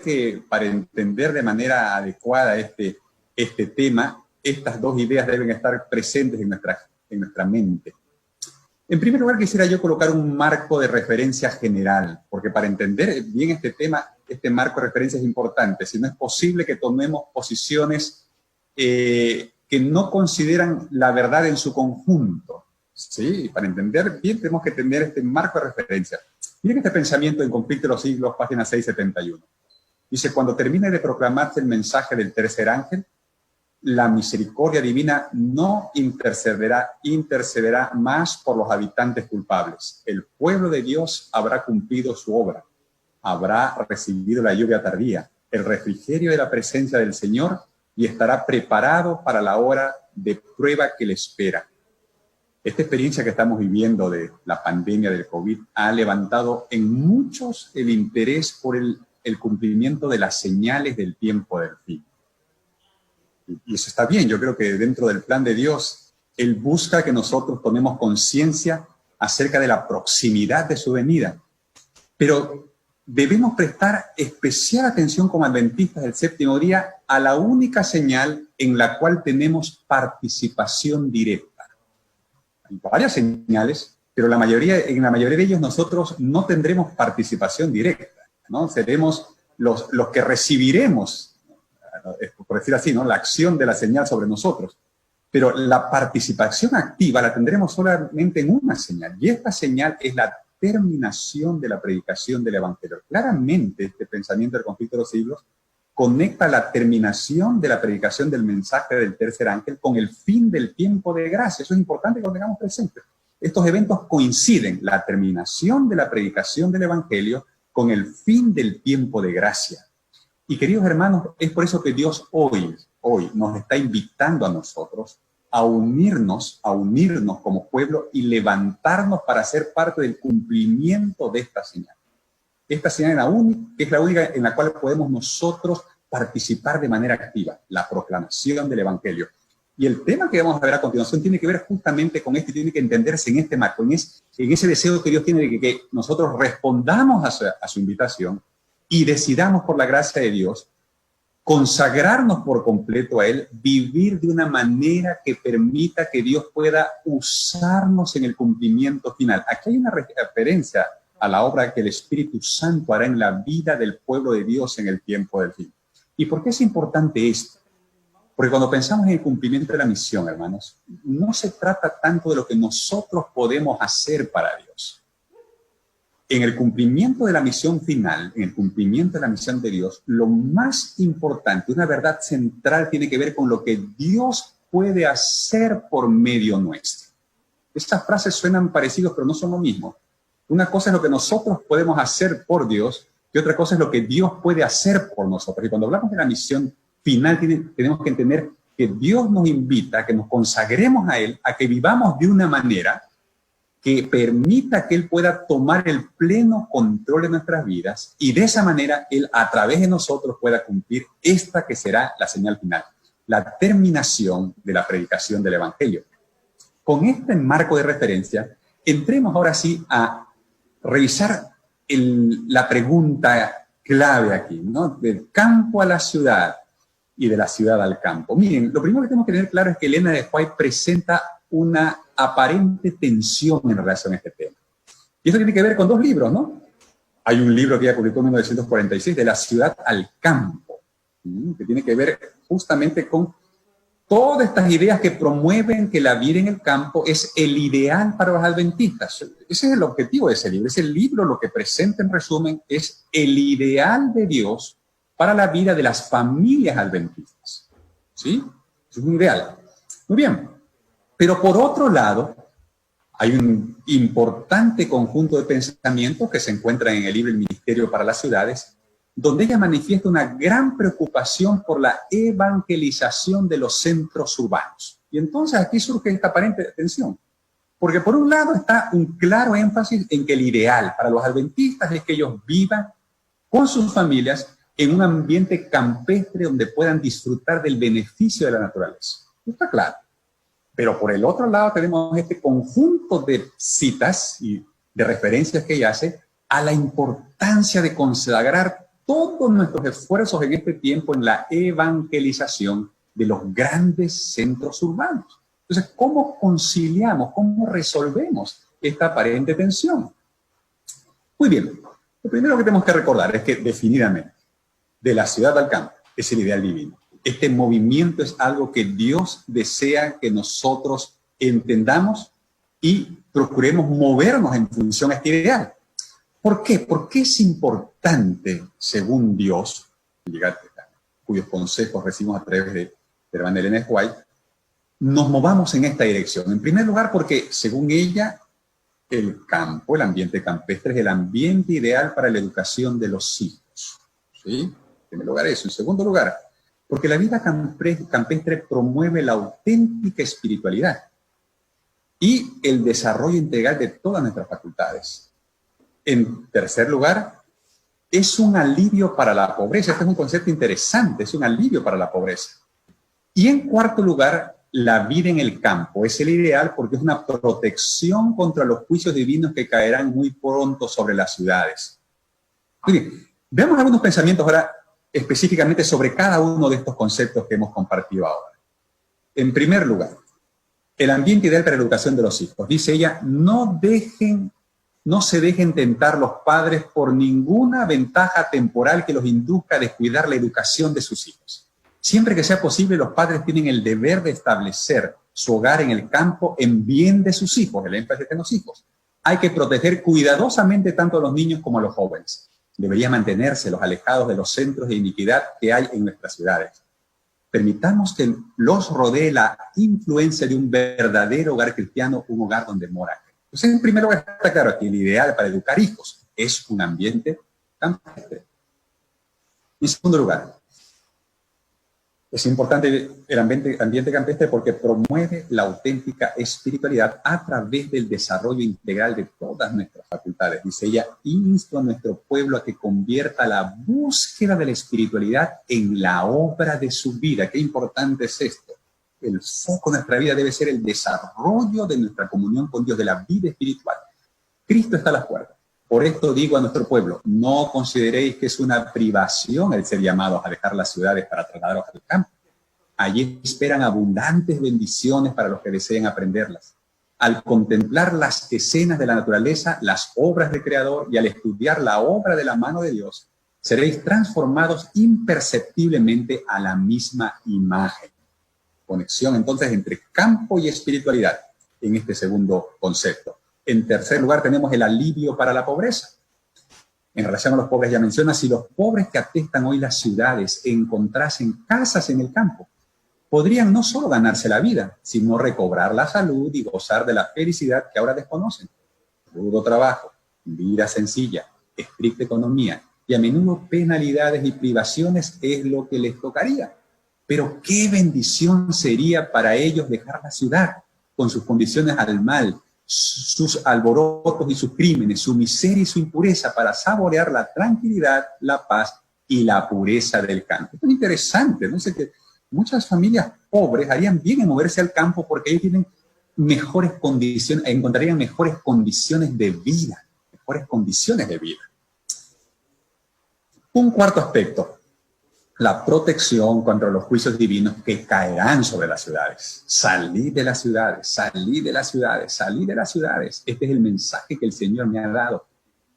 que para entender de manera adecuada este tema, estas dos ideas deben estar presentes en nuestra mente. En primer lugar, quisiera yo colocar un marco de referencia general, porque para entender bien este tema, este marco de referencia es importante. Si no es posible que tomemos posiciones que no consideran la verdad en su conjunto, ¿sí? Para entender bien tenemos que tener este marco de referencia. Miren este pensamiento en Conflicto de los Siglos, página 671. Dice, cuando termine de proclamarse el mensaje del tercer ángel, la misericordia divina no intercederá más por los habitantes culpables. El pueblo de Dios habrá cumplido su obra, habrá recibido la lluvia tardía, el refrigerio de la presencia del Señor y estará preparado para la hora de prueba que le espera. Esta experiencia que estamos viviendo de la pandemia del COVID ha levantado en muchos el interés por el cumplimiento de las señales del tiempo del fin. Y eso está bien, yo creo que dentro del plan de Dios, Él busca que nosotros tomemos conciencia acerca de la proximidad de su venida. Pero debemos prestar especial atención como adventistas del séptimo día a la única señal en la cual tenemos participación directa. Hay varias señales, pero en la mayoría de ellos nosotros no tendremos participación directa, ¿no? Seremos los que recibiremos, por decir así, ¿no?, la acción de la señal sobre nosotros. Pero la participación activa la tendremos solamente en una señal, y esta señal es la terminación de la predicación del Evangelio. Claramente este pensamiento del Conflicto de los Siglos conecta la terminación de la predicación del mensaje del tercer ángel con el fin del tiempo de gracia. Eso es importante que lo tengamos presente. Estos eventos coinciden, la terminación de la predicación del Evangelio con el fin del tiempo de gracia. Y queridos hermanos, es por eso que Dios hoy nos está invitando a nosotros a unirnos como pueblo y levantarnos para ser parte del cumplimiento de esta señal. Esta señal es la única en la cual podemos nosotros participar de manera activa, la proclamación del Evangelio. Y el tema que vamos a ver a continuación tiene que ver justamente con esto y tiene que entenderse en este marco, en ese deseo que Dios tiene de que nosotros respondamos a su invitación y decidamos por la gracia de Dios consagrarnos por completo a Él, vivir de una manera que permita que Dios pueda usarnos en el cumplimiento final. Aquí hay una referencia a la obra que el Espíritu Santo hará en la vida del pueblo de Dios en el tiempo del fin. ¿Y por qué es importante esto? Porque cuando pensamos en el cumplimiento de la misión, hermanos, no se trata tanto de lo que nosotros podemos hacer para Dios. En el cumplimiento de la misión final, en el cumplimiento de la misión de Dios, lo más importante, una verdad central, tiene que ver con lo que Dios puede hacer por medio nuestro. Estas frases suenan parecidos, pero no son lo mismo. Una cosa es lo que nosotros podemos hacer por Dios, y otra cosa es lo que Dios puede hacer por nosotros. Y cuando hablamos de la misión final, tenemos que entender que Dios nos invita a que nos consagremos a Él, a que vivamos de una manera que permita que Él pueda tomar el pleno control de nuestras vidas y de esa manera Él a través de nosotros pueda cumplir esta que será la señal final, la terminación de la predicación del Evangelio. Con este marco de referencia, entremos ahora sí a revisar la pregunta clave aquí, ¿no? Del campo a la ciudad y de la ciudad al campo. Miren, lo primero que tenemos que tener claro es que Elena de White presenta una aparente tensión en relación a este tema. Y eso tiene que ver con dos libros, ¿no? Hay un libro que ella publicó en 1946, De la ciudad al campo, que tiene que ver justamente con todas estas ideas que promueven que la vida en el campo es el ideal para los adventistas. Ese es el objetivo de ese libro. Ese libro lo que presenta en resumen es el ideal de Dios para la vida de las familias adventistas. ¿Sí? Es un ideal. Muy bien. Pero por otro lado, hay un importante conjunto de pensamientos que se encuentran en el libro El Ministerio para las Ciudades, donde ella manifiesta una gran preocupación por la evangelización de los centros urbanos. Y entonces aquí surge esta aparente tensión, porque por un lado está un claro énfasis en que el ideal para los adventistas es que ellos vivan con sus familias en un ambiente campestre donde puedan disfrutar del beneficio de la naturaleza. Está claro. Pero por el otro lado tenemos este conjunto de citas y de referencias que ella hace a la importancia de consagrar todos nuestros esfuerzos en este tiempo en la evangelización de los grandes centros urbanos. Entonces, ¿cómo conciliamos, cómo resolvemos esta aparente tensión? Muy bien, lo primero que tenemos que recordar es que definidamente, de la ciudad al campo, es el ideal divino. Este movimiento es algo que Dios desea que nosotros entendamos y procuremos movernos en función a este ideal. ¿Por qué? Porque es importante, según Dios, cuyos consejos recibimos a través de hermana Ellen G. White, nos movamos en esta dirección. En primer lugar, porque según ella, el campo, el ambiente campestre, es el ambiente ideal para la educación de los hijos. ¿Sí? En primer lugar eso. En segundo lugar, porque la vida campestre promueve la auténtica espiritualidad y el desarrollo integral de todas nuestras facultades. En tercer lugar, es un alivio para la pobreza. Este es un concepto interesante, es un alivio para la pobreza. Y en cuarto lugar, la vida en el campo es el ideal porque es una protección contra los juicios divinos que caerán muy pronto sobre las ciudades. Muy bien, veamos algunos pensamientos ahora específicamente sobre cada uno de estos conceptos que hemos compartido ahora. En primer lugar, el ambiente ideal para la educación de los hijos. Dice ella, no se dejen tentar los padres por ninguna ventaja temporal que los induzca a descuidar la educación de sus hijos. Siempre que sea posible, los padres tienen el deber de establecer su hogar en el campo en bien de sus hijos, el énfasis en los hijos. Hay que proteger cuidadosamente tanto a los niños como a los jóvenes. Debería mantenérselos alejados de los centros de iniquidad que hay en nuestras ciudades. Permitamos que los rodee la influencia de un verdadero hogar cristiano, un hogar donde mora. Entonces, en primer lugar, está claro que el ideal para educar hijos es un ambiente campestre. En segundo lugar, es importante el ambiente campestre porque promueve la auténtica espiritualidad a través del desarrollo integral de todas nuestras facultades. Dice ella, insto a nuestro pueblo a que convierta la búsqueda de la espiritualidad en la obra de su vida. Qué importante es esto. El foco de nuestra vida debe ser el desarrollo de nuestra comunión con Dios, de la vida espiritual. Cristo está a las puertas. Por esto digo a nuestro pueblo, no consideréis que es una privación el ser llamados a dejar las ciudades para trasladaros al campo. Allí esperan abundantes bendiciones para los que deseen aprenderlas. Al contemplar las escenas de la naturaleza, las obras del Creador y al estudiar la obra de la mano de Dios, seréis transformados imperceptiblemente a la misma imagen. Conexión entonces entre campo y espiritualidad en este segundo concepto. En tercer lugar tenemos el alivio para la pobreza. En relación a los pobres ya menciona, si los pobres que atestan hoy las ciudades encontrasen casas en el campo, podrían no solo ganarse la vida, sino recobrar la salud y gozar de la felicidad que ahora desconocen. Rudo trabajo, vida sencilla, estricta economía y a menudo penalidades y privaciones es lo que les tocaría. Pero qué bendición sería para ellos dejar la ciudad con sus condiciones al mal, sus alborotos y sus crímenes, su miseria y su impureza para saborear la tranquilidad, la paz y la pureza del campo. Es interesante, ¿no? Sé que muchas familias pobres harían bien en moverse al campo porque ellos tienen mejores condiciones, encontrarían mejores condiciones de vida, Un cuarto aspecto, la protección contra los juicios divinos que caerán sobre las ciudades. Salid de las ciudades, salid de las ciudades, salid de las ciudades. Este es el mensaje que el Señor me ha dado.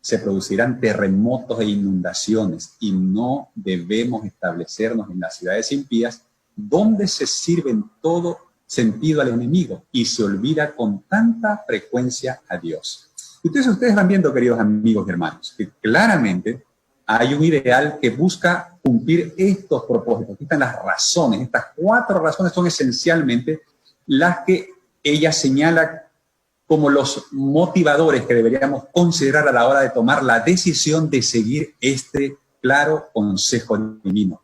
Se producirán terremotos e inundaciones y no debemos establecernos en las ciudades impías donde se sirve en todo sentido al enemigo y se olvida con tanta frecuencia a Dios. Ustedes van viendo, queridos amigos y hermanos, que claramente hay un ideal que busca cumplir estos propósitos. Aquí están las razones. Estas 4 razones son esencialmente las que ella señala como los motivadores que deberíamos considerar a la hora de tomar la decisión de seguir este claro consejo divino.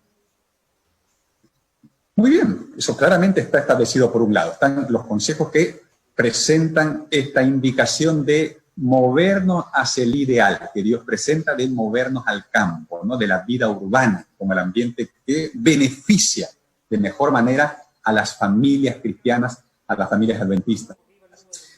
Muy bien, eso claramente está establecido por un lado. Están los consejos que presentan esta indicación de movernos hacia el ideal que Dios presenta, de movernos al campo, ¿no? De la vida urbana, con el ambiente que beneficia de mejor manera a las familias cristianas, a las familias adventistas.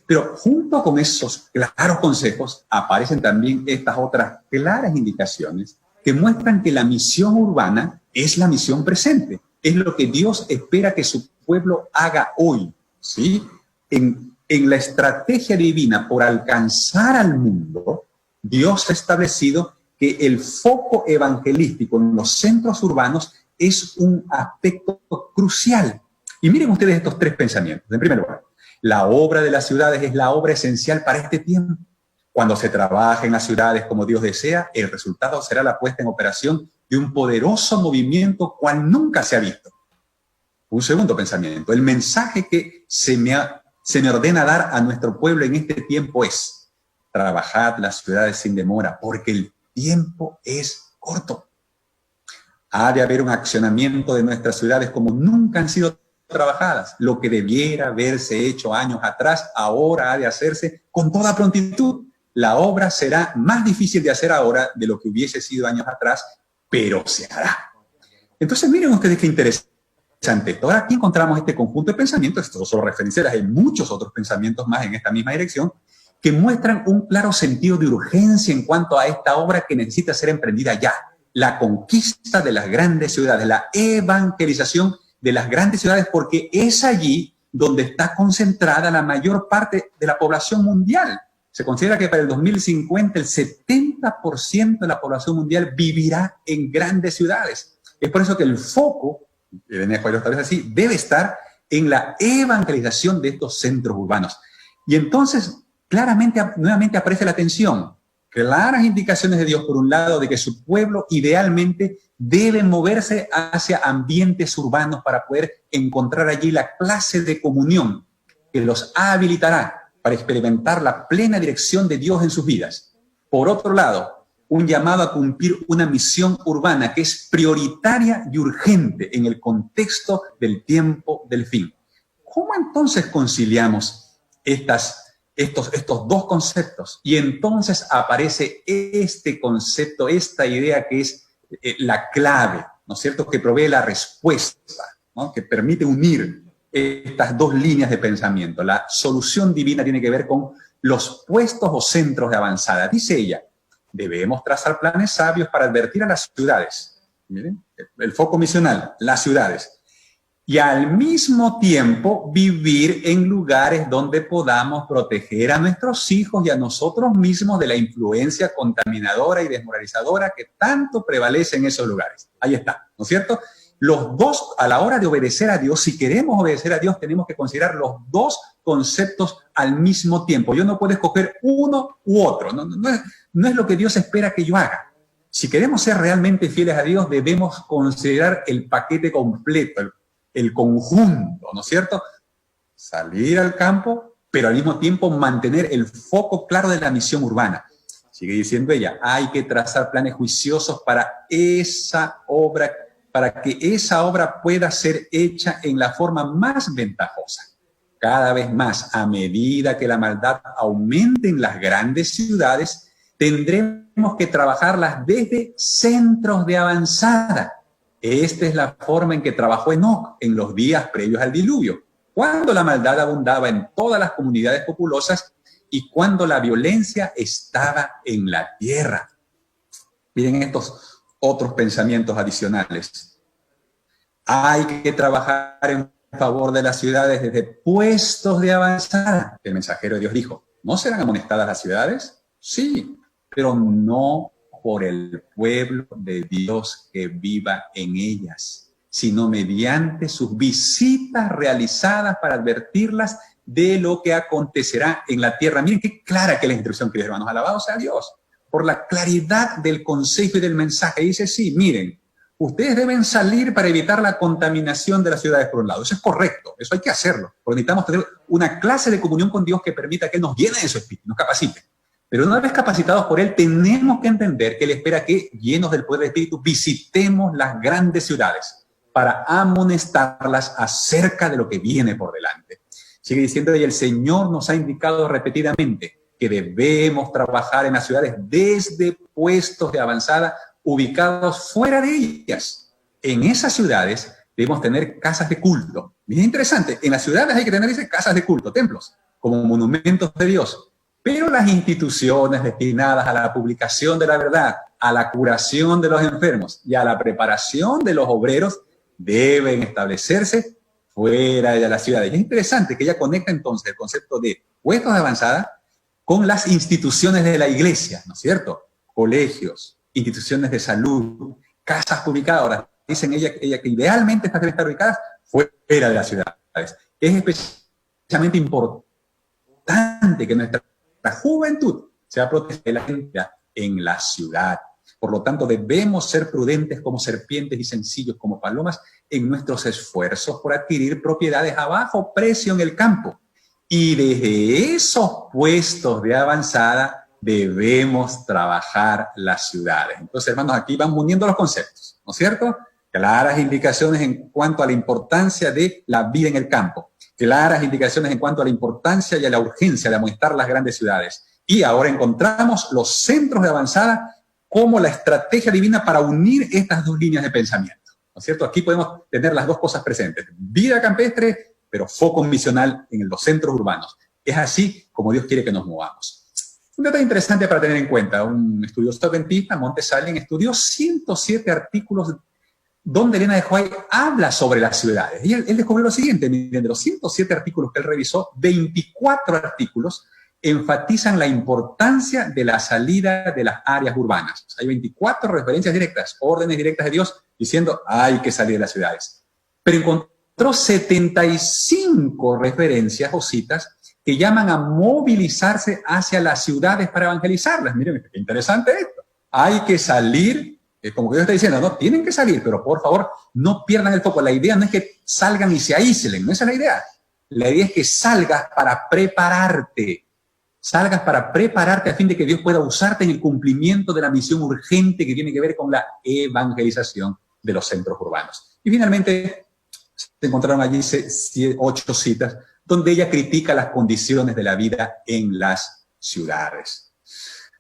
Pero junto con esos claros consejos aparecen también estas otras claras indicaciones que muestran que la misión urbana es la misión presente, es lo que Dios espera que su pueblo haga hoy, ¿sí? En la estrategia divina por alcanzar al mundo, Dios ha establecido que el foco evangelístico en los centros urbanos es un aspecto crucial. Y miren ustedes estos tres pensamientos. En primer lugar, la obra de las ciudades es la obra esencial para este tiempo. Cuando se trabaja en las ciudades como Dios desea, el resultado será la puesta en operación de un poderoso movimiento cual nunca se ha visto. Un segundo pensamiento, el mensaje que se me ordena dar a nuestro pueblo en este tiempo es: trabajad las ciudades sin demora, porque el tiempo es corto. Ha de haber un accionamiento de nuestras ciudades como nunca han sido trabajadas. Lo que debiera haberse hecho años atrás, ahora ha de hacerse con toda prontitud. La obra será más difícil de hacer ahora de lo que hubiese sido años atrás, pero se hará. Entonces, miren ustedes qué interesante. Ahora aquí encontramos este conjunto de pensamientos, estos son referencias, hay muchos otros pensamientos más en esta misma dirección, que muestran un claro sentido de urgencia en cuanto a esta obra que necesita ser emprendida ya. La conquista de las grandes ciudades, la evangelización de las grandes ciudades, porque es allí donde está concentrada la mayor parte de la población mundial. Se considera que para el 2050 el 70% de la población mundial vivirá en grandes ciudades. Es por eso que el foco, Ireneo lo establece así, debe estar en la evangelización de estos centros urbanos. Y entonces, claramente, nuevamente aparece la tensión. Claras indicaciones de Dios, por un lado, de que su pueblo idealmente debe moverse hacia ambientes urbanos para poder encontrar allí la clase de comunión que los habilitará para experimentar la plena dirección de Dios en sus vidas. Por otro lado, un llamado a cumplir una misión urbana que es prioritaria y urgente en el contexto del tiempo del fin. ¿Cómo entonces conciliamos estos dos conceptos? Y entonces aparece este concepto, esta idea que es la clave, ¿no es cierto?, que provee la respuesta, ¿no?, que permite unir estas dos líneas de pensamiento. La solución divina tiene que ver con los puestos o centros de avanzada. Dice ella, debemos trazar planes sabios para advertir a las ciudades. Miren, el foco misional, las ciudades. Y al mismo tiempo vivir en lugares donde podamos proteger a nuestros hijos y a nosotros mismos de la influencia contaminadora y desmoralizadora que tanto prevalece en esos lugares. Ahí está, ¿no es cierto? Los dos, a la hora de obedecer a Dios, si queremos obedecer a Dios, tenemos que considerar los dos conceptos al mismo tiempo. Yo no puedo escoger uno u otro. No es lo que Dios espera que yo haga. Si queremos ser realmente fieles a Dios, debemos considerar el paquete completo, el conjunto, ¿no es cierto? Salir al campo, pero al mismo tiempo mantener el foco claro de la misión urbana. Sigue diciendo ella, hay que trazar planes juiciosos para esa obra, para que esa obra pueda ser hecha en la forma más ventajosa. Cada vez más, a medida que la maldad aumente en las grandes ciudades, tendremos que trabajarlas desde centros de avanzada. Esta es la forma en que trabajó Enoc en los días previos al diluvio, cuando la maldad abundaba en todas las comunidades populosas y cuando la violencia estaba en la tierra. Miren estos otros pensamientos adicionales. Hay que trabajar en favor de las ciudades desde puestos de avanzada. El mensajero de Dios dijo, ¿no serán amonestadas las ciudades? Sí, pero no por el pueblo de Dios que viva en ellas, sino mediante sus visitas realizadas para advertirlas de lo que acontecerá en la tierra. Miren qué clara que es la instrucción, queridos hermanos, alabados sea Dios, por la claridad del consejo y del mensaje. Dice, sí, miren, ustedes deben salir para evitar la contaminación de las ciudades por un lado. Eso es correcto, eso hay que hacerlo, porque necesitamos tener una clase de comunión con Dios que permita que Él nos llene de su espíritu, nos capacite. Pero una vez capacitados por Él, tenemos que entender que Él espera que, llenos del poder del Espíritu, visitemos las grandes ciudades para amonestarlas acerca de lo que viene por delante. Sigue diciendo ella, el Señor nos ha indicado repetidamente que debemos trabajar en las ciudades desde puestos de avanzada ubicados fuera de ellas. En esas ciudades debemos tener casas de culto. Bien interesante, en las ciudades hay que tener, dice, casas de culto, templos, como monumentos de Dios. Pero las instituciones destinadas a la publicación de la verdad, a la curación de los enfermos y a la preparación de los obreros deben establecerse fuera de las ciudades. Y es interesante que ella conecta entonces el concepto de puestos de avanzada con las instituciones de la iglesia, ¿no es cierto? Colegios, instituciones de salud, casas publicadoras. Dicen ella que idealmente estas deben estar ubicadas fuera de las ciudades. Es especialmente importante que nuestra juventud sea protegida en la ciudad. Por lo tanto, debemos ser prudentes como serpientes y sencillos como palomas en nuestros esfuerzos por adquirir propiedades a bajo precio en el campo. Y desde esos puestos de avanzada debemos trabajar las ciudades. Entonces, hermanos, aquí vamos uniendo los conceptos, ¿no es cierto? Claras indicaciones en cuanto a la importancia de la vida en el campo. Claras indicaciones en cuanto a la importancia y a la urgencia de aumentar las grandes ciudades. Y ahora encontramos los centros de avanzada como la estrategia divina para unir estas dos líneas de pensamiento, ¿no es cierto? Aquí podemos tener las dos cosas presentes. Vida campestre, pero foco misional en los centros urbanos. Es así como Dios quiere que nos movamos. Un dato interesante para tener en cuenta. Un estudioso adventista, Monte Salem, estudió 107 artículos donde Elena de White habla sobre las ciudades. Y él descubrió lo siguiente: miren, de los 107 artículos que él revisó, 24 artículos enfatizan la importancia de la salida de las áreas urbanas. Hay 24 referencias directas, órdenes directas de Dios diciendo hay que salir de las ciudades. Pero encontró 75 referencias o citas que llaman a movilizarse hacia las ciudades para evangelizarlas. Miren, qué interesante esto. Hay que salir, como que Dios está diciendo, no, tienen que salir, pero por favor no pierdan el foco. La idea no es que salgan y se aíslen, no esa es la idea. La idea es que salgas para prepararte. Salgas para prepararte a fin de que Dios pueda usarte en el cumplimiento de la misión urgente que tiene que ver con la evangelización de los centros urbanos. Y finalmente se encontraron allí 8 citas donde ella critica las condiciones de la vida en las ciudades.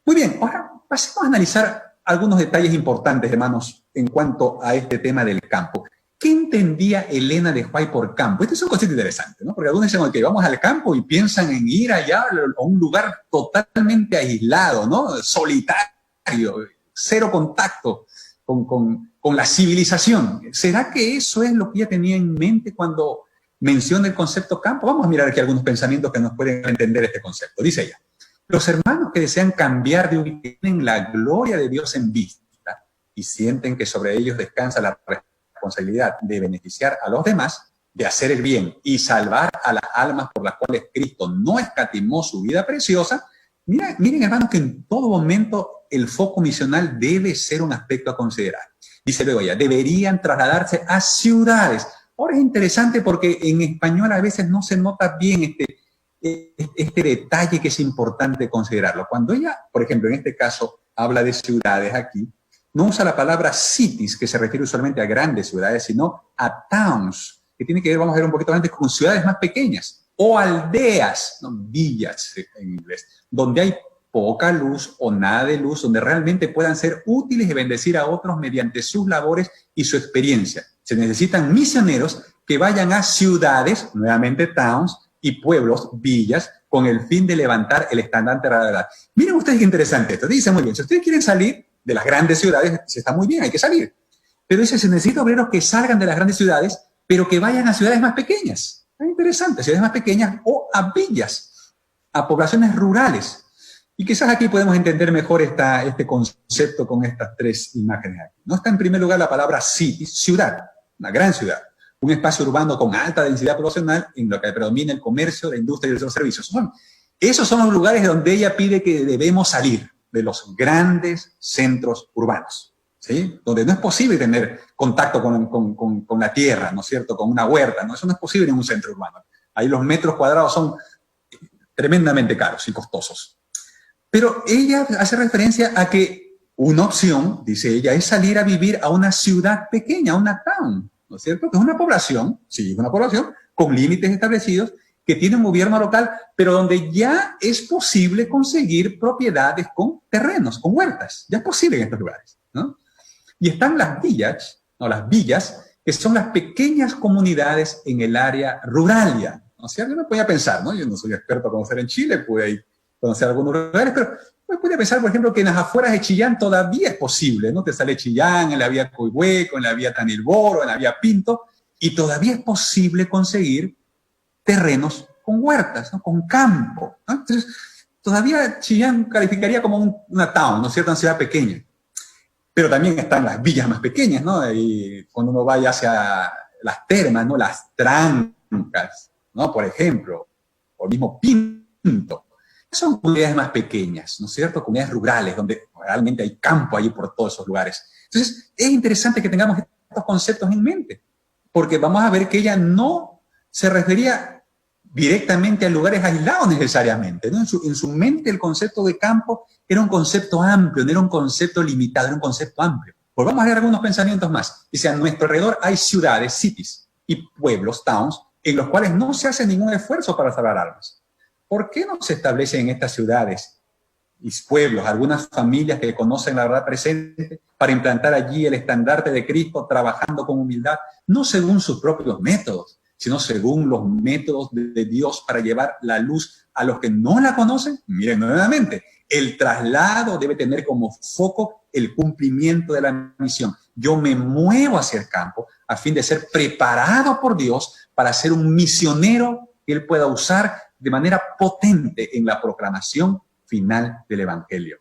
Muy bien, ahora pasemos a analizar algunos detalles importantes, hermanos, en cuanto a este tema del campo. ¿Qué entendía Elena de White por campo? Este es un concepto interesante, ¿no? Porque algunos dicen, ok, vamos al campo y piensan en ir allá a un lugar totalmente aislado, ¿no? Solitario, cero contacto con la civilización. ¿Será que eso es lo que ella tenía en mente cuando menciona el concepto campo? Vamos a mirar aquí algunos pensamientos que nos pueden entender este concepto. Dice ella: los hermanos que desean cambiar de ubicación tienen la gloria de Dios en vista y sienten que sobre ellos descansa la responsabilidad de beneficiar a los demás, de hacer el bien y salvar a las almas por las cuales Cristo no escatimó su vida preciosa. Miren, hermanos, que en todo momento el foco misional debe ser un aspecto a considerar. Dice luego ella, deberían trasladarse a ciudades. Ahora es interesante porque en español a veces no se nota bien este detalle que es importante considerarlo. Cuando ella, por ejemplo, en este caso, habla de ciudades aquí, no usa la palabra cities, que se refiere usualmente a grandes ciudades, sino a towns, que tiene que ver, vamos a ver un poquito antes, con ciudades más pequeñas, o aldeas, ¿no? Villas en inglés, donde hay poca luz o nada de luz, donde realmente puedan ser útiles y bendecir a otros mediante sus labores y su experiencia. Se necesitan misioneros que vayan a ciudades, nuevamente towns, y pueblos, villas, con el fin de levantar el estandarte de la verdad. Miren ustedes qué interesante esto. Dice muy bien, si ustedes quieren salir de las grandes ciudades, está muy bien, hay que salir. Pero dice, se necesita obreros que salgan de las grandes ciudades, pero que vayan a ciudades más pequeñas. Es interesante, ciudades más pequeñas o a villas, a poblaciones rurales. Y quizás aquí podemos entender mejor este concepto con estas 3 imágenes aquí. No está en primer lugar la palabra city, ciudad, una gran ciudad. Un espacio urbano con alta densidad poblacional en lo que predomina el comercio, la industria y los servicios. Esos son los lugares donde ella pide que debemos salir de los grandes centros urbanos, ¿sí? Donde no es posible tener contacto con la tierra, ¿no es cierto?, con una huerta, ¿no? Eso no es posible en un centro urbano. Ahí los metros cuadrados son tremendamente caros y costosos. Pero ella hace referencia a que una opción, dice ella, es salir a vivir a una ciudad pequeña, a una town, ¿no es cierto?, que es una población, sí, una población con límites establecidos, que tiene un gobierno local, pero donde ya es posible conseguir propiedades con terrenos, con huertas. Ya es posible en estos lugares, ¿no? Y están las villas, que son las pequeñas comunidades en el área rural ya, ¿no es cierto? Yo me podía pensar, ¿no? Yo no soy experto a conocer en Chile, pude conocer algunos lugares, pero pues puede pensar, por ejemplo, que en las afueras de Chillán todavía es posible, ¿no? Te sale Chillán, en la vía Coihueco, en la vía Tanilboro, en la vía Pinto, y todavía es posible conseguir terrenos con huertas, ¿no? Con campo, ¿no? Entonces, todavía Chillán calificaría como una town, ¿no es cierto?, una ciudad pequeña. Pero también están las villas más pequeñas, ¿no? Y cuando uno vaya hacia las termas, ¿no? Las trancas, ¿no? Por ejemplo, o mismo Pinto. Son comunidades más pequeñas, ¿no es cierto? Comunidades rurales, donde realmente hay campo allí por todos esos lugares. Entonces, es interesante que tengamos estos conceptos en mente, porque vamos a ver que ella no se refería directamente a lugares aislados necesariamente, ¿no? En su mente el concepto de campo era un concepto amplio, no era un concepto limitado, era un concepto amplio. Pues vamos a ver algunos pensamientos más. Dice, a nuestro alrededor hay ciudades, cities, y pueblos, towns, en los cuales no se hace ningún esfuerzo para salvar almas. ¿Por qué no se establecen en estas ciudades y pueblos algunas familias que conocen la verdad presente para implantar allí el estandarte de Cristo, trabajando con humildad, no según sus propios métodos, sino según los métodos de Dios para llevar la luz a los que no la conocen? Miren nuevamente, el traslado debe tener como foco el cumplimiento de la misión. Yo me muevo hacia el campo a fin de ser preparado por Dios para ser un misionero que Él pueda usar de manera potente en la proclamación final del Evangelio.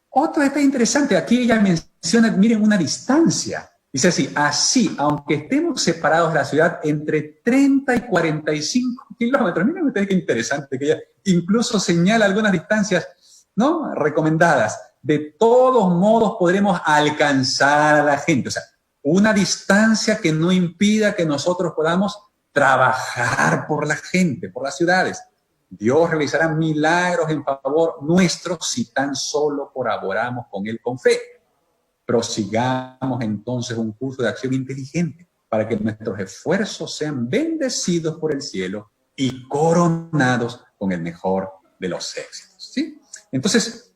Otro detalle interesante, aquí ella menciona, miren, una distancia. Dice así, aunque estemos separados de la ciudad entre 30 y 45 kilómetros, miren ustedes qué interesante, que ella incluso señala algunas distancias, ¿no?, recomendadas. De todos modos podremos alcanzar a la gente. O sea, una distancia que no impida que nosotros podamos trabajar por la gente, por las ciudades. Dios realizará milagros en favor nuestro si tan solo colaboramos con Él con fe. Prosigamos entonces un curso de acción inteligente para que nuestros esfuerzos sean bendecidos por el cielo y coronados con el mejor de los éxitos, ¿sí? Entonces,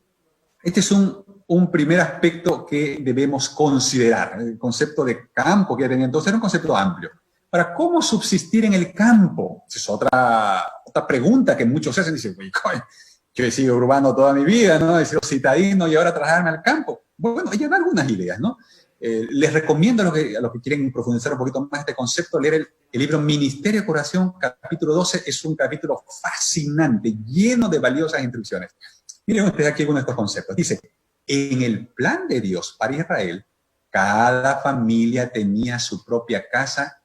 este es un primer aspecto que debemos considerar. El concepto de campo que tenía entonces era un concepto amplio. Para cómo subsistir en el campo, esa es otra pregunta que muchos hacen. Dicen, yo he sido urbano toda mi vida, ¿no? He sido citadino y ahora trasladarme al campo. Bueno, ella da algunas ideas, ¿no? Les recomiendo a los que quieren profundizar un poquito más este concepto, leer el libro Ministerio de Curación, capítulo 12. Es un capítulo fascinante, lleno de valiosas instrucciones. Miren ustedes aquí algunos de estos conceptos. Dice, en el plan de Dios para Israel, cada familia tenía su propia casa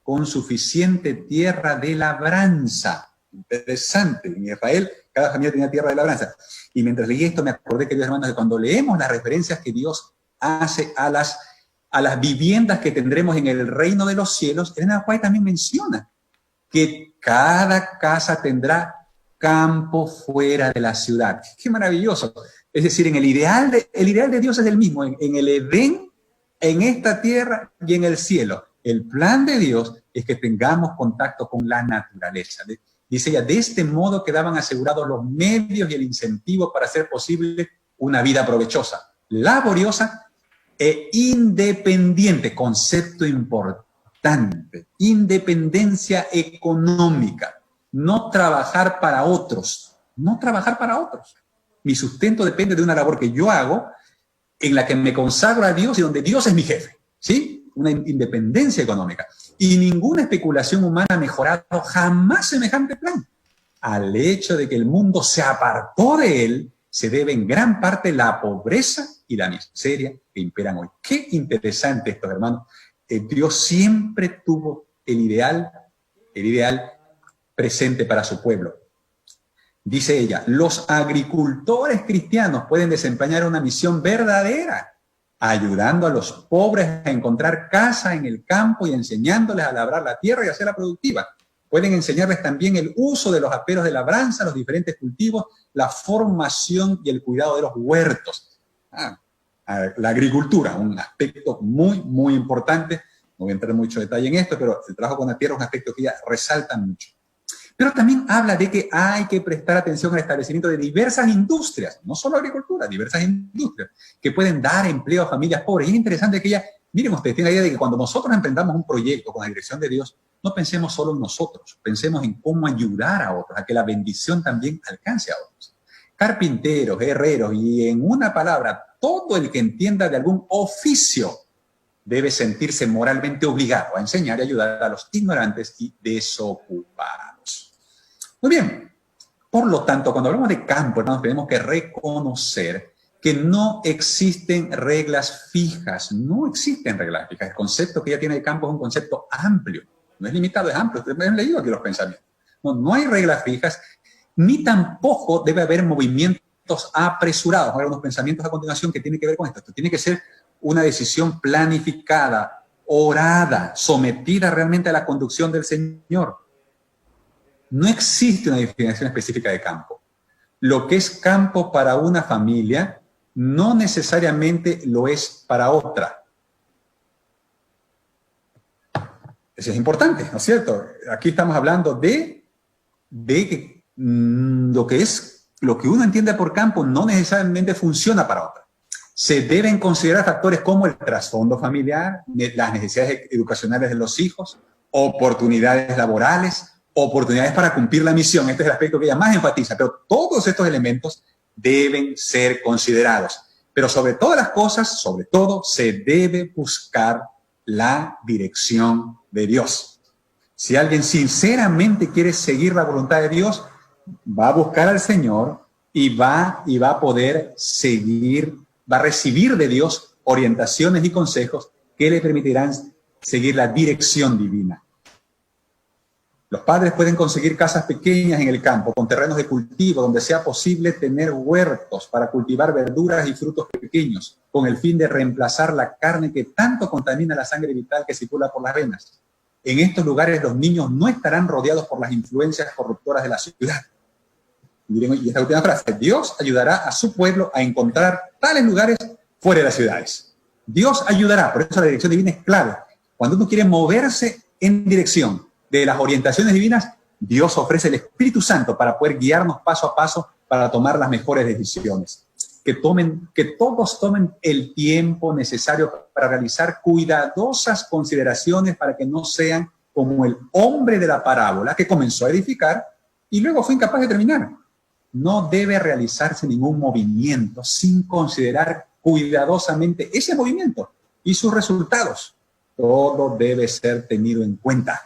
con suficiente tierra de labranza. Interesante, en Israel cada familia tenía tierra de labranza. Y mientras leí esto me acordé, queridos hermanos, que cuando leemos las referencias que Dios hace a las viviendas que tendremos en el reino de los cielos, Elena White también menciona que cada casa tendrá campo fuera de la ciudad. ¡Qué maravilloso! Es decir, el ideal de Dios es el mismo, en el Edén, en esta tierra y en el cielo. El plan de Dios es que tengamos contacto con la naturaleza. Dice ella, de este modo quedaban asegurados los medios y el incentivo para hacer posible una vida provechosa, laboriosa e independiente. Concepto importante. Independencia económica. No trabajar para otros. No trabajar para otros. Mi sustento depende de una labor que yo hago en la que me consagro a Dios y donde Dios es mi jefe, ¿sí? Una independencia económica. Y ninguna especulación humana ha mejorado jamás semejante plan. Al hecho de que el mundo se apartó de él, se debe en gran parte la pobreza y la miseria que imperan hoy. Qué interesante esto, hermanos. Dios siempre tuvo el ideal presente para su pueblo. Dice ella, los agricultores cristianos pueden desempeñar una misión verdadera, ayudando a los pobres a encontrar casa en el campo y enseñándoles a labrar la tierra y hacerla productiva. Pueden enseñarles también el uso de los aperos de labranza, los diferentes cultivos, la formación y el cuidado de los huertos. La agricultura, un aspecto muy, muy importante. No voy a entrar en mucho detalle en esto, pero el trabajo con la tierra es un aspecto que ella resalta mucho. Pero también habla de que hay que prestar atención al establecimiento de diversas industrias, no solo agricultura, diversas industrias, que pueden dar empleo a familias pobres. Y es interesante que ella, miren ustedes, tiene la idea de que cuando nosotros emprendamos un proyecto con la dirección de Dios, no pensemos solo en nosotros, pensemos en cómo ayudar a otros, a que la bendición también alcance a otros. Carpinteros, herreros y en una palabra, todo el que entienda de algún oficio debe sentirse moralmente obligado a enseñar y ayudar a los ignorantes y desocupados. Muy bien, por lo tanto, cuando hablamos de campo, hermanos, tenemos que reconocer que no existen reglas fijas, no existen reglas fijas. El concepto que ella tiene de campo es un concepto amplio, no es limitado, es amplio. Ustedes han leído aquí los pensamientos. No hay reglas fijas, ni tampoco debe haber movimientos apresurados. Hay unos pensamientos a continuación que tienen que ver con esto. Esto tiene que ser una decisión planificada, orada, sometida realmente a la conducción del Señor. No existe una definición específica de campo. Lo que es campo para una familia no necesariamente lo es para otra. Eso es importante, ¿no es cierto? Aquí estamos hablando de que lo que uno entiende por campo no necesariamente funciona para otra. Se deben considerar factores como el trasfondo familiar, las necesidades educacionales de los hijos, oportunidades laborales, oportunidades para cumplir la misión. Este es el aspecto que ella más enfatiza, pero todos estos elementos deben ser considerados. Pero sobre todas las cosas, sobre todo, se debe buscar la dirección de Dios. Si alguien sinceramente quiere seguir la voluntad de Dios, va a buscar al Señor y va a poder seguir, va a recibir de Dios orientaciones y consejos que le permitirán seguir la dirección divina. Los padres pueden conseguir casas pequeñas en el campo, con terrenos de cultivo, donde sea posible tener huertos para cultivar verduras y frutos pequeños, con el fin de reemplazar la carne que tanto contamina la sangre vital que circula por las venas. En estos lugares los niños no estarán rodeados por las influencias corruptoras de la ciudad. Y esta última frase, Dios ayudará a su pueblo a encontrar tales lugares fuera de las ciudades. Dios ayudará, por eso la dirección divina es clave. Cuando uno quiere moverse en dirección de las orientaciones divinas, Dios ofrece el Espíritu Santo para poder guiarnos paso a paso para tomar las mejores decisiones. Que todos tomen el tiempo necesario para realizar cuidadosas consideraciones para que no sean como el hombre de la parábola que comenzó a edificar y luego fue incapaz de terminar. No debe realizarse ningún movimiento sin considerar cuidadosamente ese movimiento y sus resultados. Todo debe ser tenido en cuenta.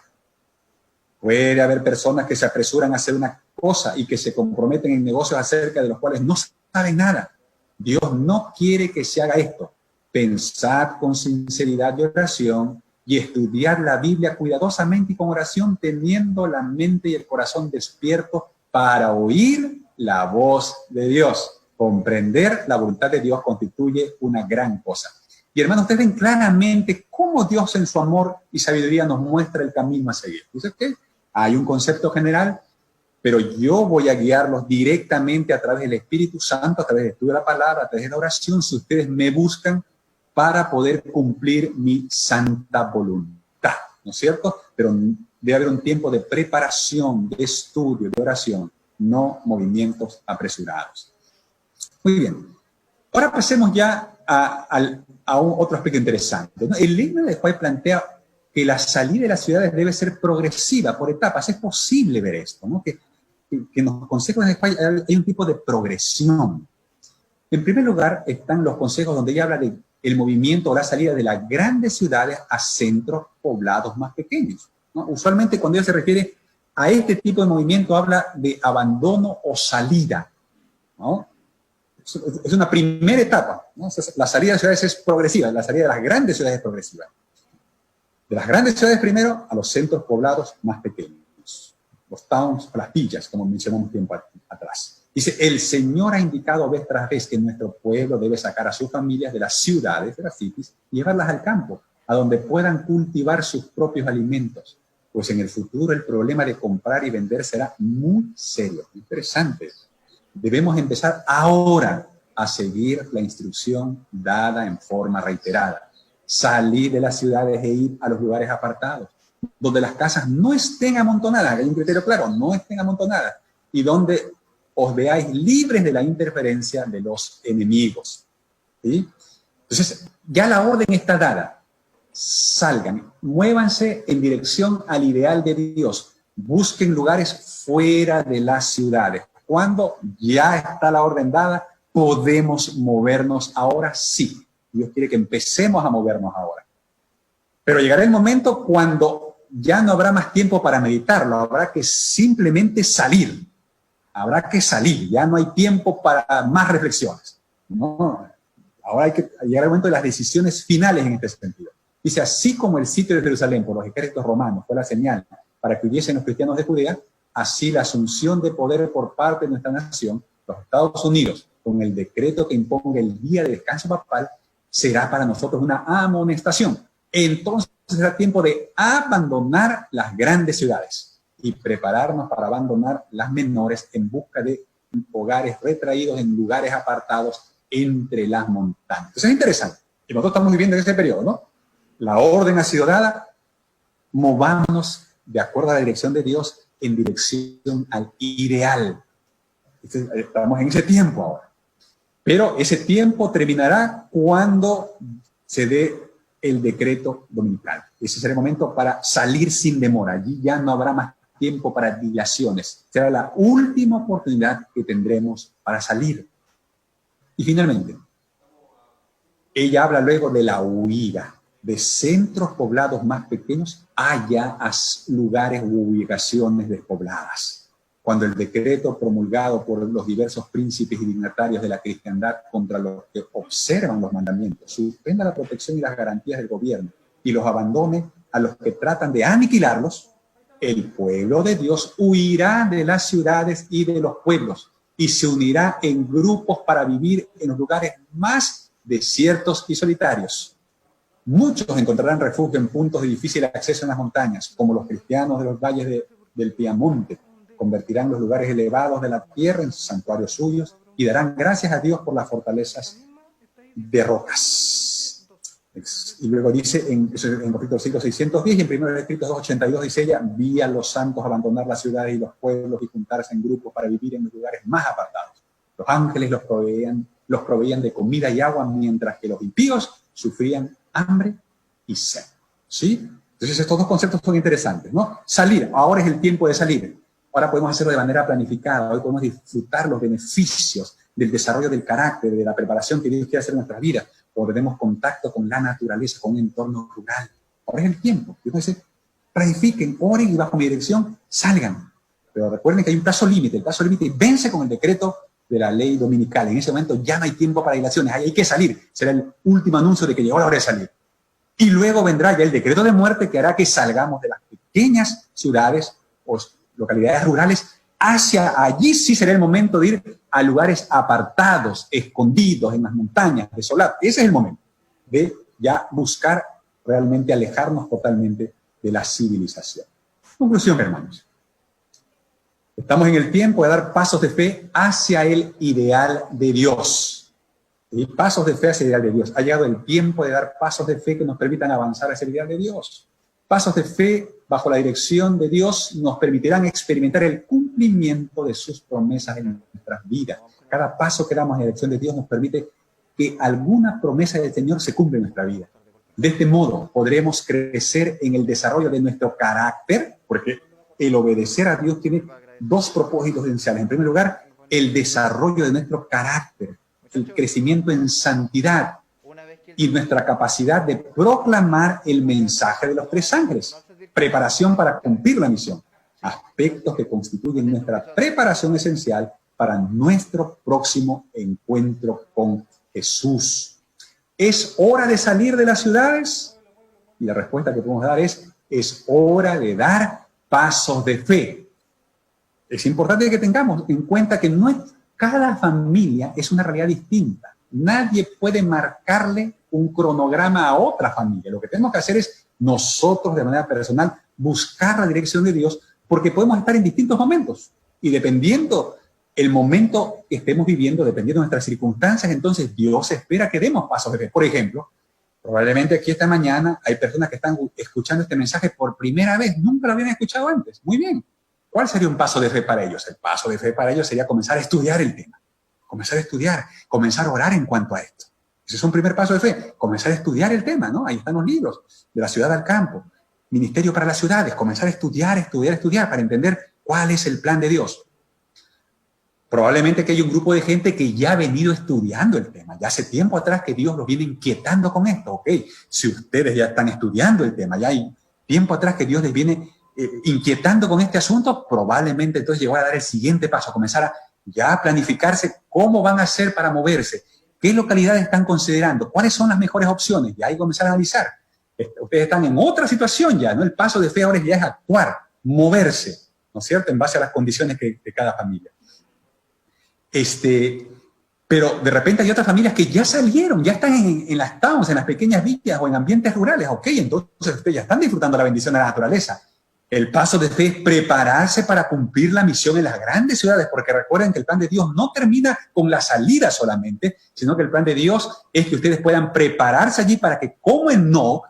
Puede haber personas que se apresuran a hacer una cosa y que se comprometen en negocios acerca de los cuales no saben nada. Dios no quiere que se haga esto. Pensad con sinceridad de oración y estudiar la Biblia cuidadosamente y con oración, teniendo la mente y el corazón despiertos para oír la voz de Dios. Comprender la voluntad de Dios constituye una gran cosa. Y hermanos, ustedes ven claramente cómo Dios en su amor y sabiduría nos muestra el camino a seguir. Dice que hay un concepto general, pero yo voy a guiarlos directamente a través del Espíritu Santo, a través del estudio de la palabra, a través de la oración, si ustedes me buscan para poder cumplir mi santa voluntad, ¿no es cierto? Pero debe haber un tiempo de preparación, de estudio, de oración, no movimientos apresurados. Muy bien. Ahora pasemos ya a otro aspecto interesante, ¿no? El himno de Juárez plantea que la salida de las ciudades debe ser progresiva, por etapas. Es posible ver esto, ¿no? Que en los consejos de Juárez hay un tipo de progresión. En primer lugar están los consejos donde ella habla de el movimiento o la salida de las grandes ciudades a centros poblados más pequeños, ¿no? Usualmente cuando ella se refiere a este tipo de movimiento habla de abandono o salida, ¿no? Es una primera etapa, ¿no? La salida de ciudades es progresiva, la salida de las grandes ciudades es progresiva. De las grandes ciudades primero a los centros poblados más pequeños, los towns, las villas, como mencionamos tiempo atrás. Dice, el Señor ha indicado vez tras vez que nuestro pueblo debe sacar a sus familias de las ciudades, de las cities, y llevarlas al campo, a donde puedan cultivar sus propios alimentos. Pues en el futuro el problema de comprar y vender será muy serio. Interesante. Debemos empezar ahora a seguir la instrucción dada en forma reiterada. Salir de las ciudades e ir a los lugares apartados, donde las casas no estén amontonadas, hay un criterio claro, no estén amontonadas, y donde os veáis libres de la interferencia de los enemigos. ¿Sí? Entonces, ya la orden está dada. salgan, muévanse en dirección al ideal de Dios, busquen lugares fuera de las ciudades. Cuando ya está la orden dada, podemos movernos ahora, sí. Dios quiere que empecemos a movernos ahora. Pero llegará el momento cuando ya no habrá más tiempo para meditarlo, habrá que simplemente salir. Habrá que salir, ya no hay tiempo para más reflexiones. No, ahora hay que llegar al momento de las decisiones finales en este sentido. Dice, así como el sitio de Jerusalén por los ejércitos romanos fue la señal para que hubiesen los cristianos de Judea, así la asunción de poder por parte de nuestra nación, los Estados Unidos, con el decreto que imponga el día de descanso papal, será para nosotros una amonestación. Entonces será tiempo de abandonar las grandes ciudades y prepararnos para abandonar las menores en busca de hogares retraídos en lugares apartados entre las montañas. Entonces es interesante. Y nosotros estamos viviendo en ese periodo, ¿no? La orden ha sido dada, movámonos de acuerdo a la dirección de Dios en dirección al ideal. Estamos en ese tiempo ahora. Pero ese tiempo terminará cuando se dé el decreto dominical. Ese será el momento para salir sin demora. Allí ya no habrá más tiempo para dilaciones. Será la última oportunidad que tendremos para salir. Y finalmente, ella habla luego de la huida de centros poblados más pequeños allá a lugares u ubicaciones despobladas. Cuando el decreto promulgado por los diversos príncipes y dignatarios de la cristiandad contra los que observan los mandamientos suspenda la protección y las garantías del gobierno y los abandone a los que tratan de aniquilarlos, el pueblo de Dios huirá de las ciudades y de los pueblos y se unirá en grupos para vivir en los lugares más desiertos y solitarios. Muchos encontrarán refugio en puntos de difícil acceso en las montañas, como los cristianos de los valles del Piamonte. Convertirán los lugares elevados de la tierra en santuarios suyos y darán gracias a Dios por las fortalezas de rocas. Y luego dice en capítulo 5, 610 y en 1 Escritos 2:82 dice ella, vi a los santos abandonar las ciudades y los pueblos y juntarse en grupos para vivir en los lugares más apartados. Los ángeles los proveían de comida y agua, mientras que los impíos sufrían hambre y sed. ¿Sí? Entonces estos dos conceptos son interesantes, ¿no? Salir, ahora es el tiempo de salir. Ahora podemos hacerlo de manera planificada, hoy podemos disfrutar los beneficios del desarrollo del carácter, de la preparación que Dios quiere hacer en nuestras vidas, o tenemos contacto con la naturaleza, con un entorno rural. Ahora es el tiempo. Dios dice, planifiquen, oren y bajo mi dirección salgan. Pero recuerden que hay un plazo límite, el plazo límite vence con el decreto de la ley dominical. En ese momento ya no hay tiempo para dilaciones, hay que salir. Será el último anuncio de que llegó la hora de salir. Y luego vendrá ya el decreto de muerte que hará que salgamos de las pequeñas ciudades o localidades rurales hacia allí. Sí será el momento de ir a lugares apartados, escondidos en las montañas, desolados. Ese es el momento de ya buscar realmente alejarnos totalmente de la civilización. Conclusión, hermanos. Estamos en el tiempo de dar pasos de fe hacia el ideal de Dios. Y pasos de fe hacia el ideal de Dios. Ha llegado el tiempo de dar pasos de fe que nos permitan avanzar hacia el ideal de Dios. Pasos de fe bajo la dirección de Dios nos permitirán experimentar el cumplimiento de sus promesas en nuestras vidas. Cada paso que damos en la dirección de Dios nos permite que alguna promesa del Señor se cumpla en nuestra vida. De este modo podremos crecer en el desarrollo de nuestro carácter, porque el obedecer a Dios tiene dos propósitos esenciales. En primer lugar, el desarrollo de nuestro carácter, el crecimiento en santidad y nuestra capacidad de proclamar el mensaje de los tres ángeles. Preparación para cumplir la misión. Aspectos que constituyen nuestra preparación esencial para nuestro próximo encuentro con Jesús. ¿Es hora de salir de las ciudades? Y la respuesta que podemos dar es hora de dar pasos de fe. Es importante que tengamos en cuenta que cada familia es una realidad distinta. Nadie puede marcarle un cronograma a otra familia. Lo que tenemos que hacer es nosotros de manera personal buscar la dirección de Dios, porque podemos estar en distintos momentos y dependiendo el momento que estemos viviendo, dependiendo de nuestras circunstancias, entonces Dios espera que demos pasos de fe. Por ejemplo, probablemente aquí esta mañana hay personas que están escuchando este mensaje por primera vez, nunca lo habían escuchado antes. Muy bien. ¿Cuál sería un paso de fe para ellos? El paso de fe para ellos sería comenzar a estudiar el tema, comenzar a estudiar, comenzar a orar en cuanto a esto. Ese es un primer paso de fe, comenzar a estudiar el tema, ¿no? Ahí están los libros, de la ciudad al campo, ministerio para las ciudades, comenzar a estudiar para entender cuál es el plan de Dios. Probablemente que hay un grupo de gente que ya ha venido estudiando el tema, ya hace tiempo atrás que Dios los viene inquietando con esto, ¿ok? Si ustedes ya están estudiando el tema, ya hay tiempo atrás que Dios les viene inquietando con este asunto, probablemente entonces llegó a dar el siguiente paso, comenzar a ya planificarse cómo van a hacer para moverse, qué localidades están considerando, cuáles son las mejores opciones, y ahí comenzar a analizar. Ustedes están en otra situación ya, ¿no? El paso de fe ahora ya es actuar, moverse, ¿no es cierto?, en base a las condiciones de cada familia. Pero de repente hay otras familias que ya salieron, ya están en las towns, en las pequeñas villas o en ambientes rurales. Ok, entonces ustedes ya están disfrutando la bendición de la naturaleza. El paso de fe es prepararse para cumplir la misión en las grandes ciudades, porque recuerden que el plan de Dios no termina con la salida solamente, sino que el plan de Dios es que ustedes puedan prepararse allí para que, como en No,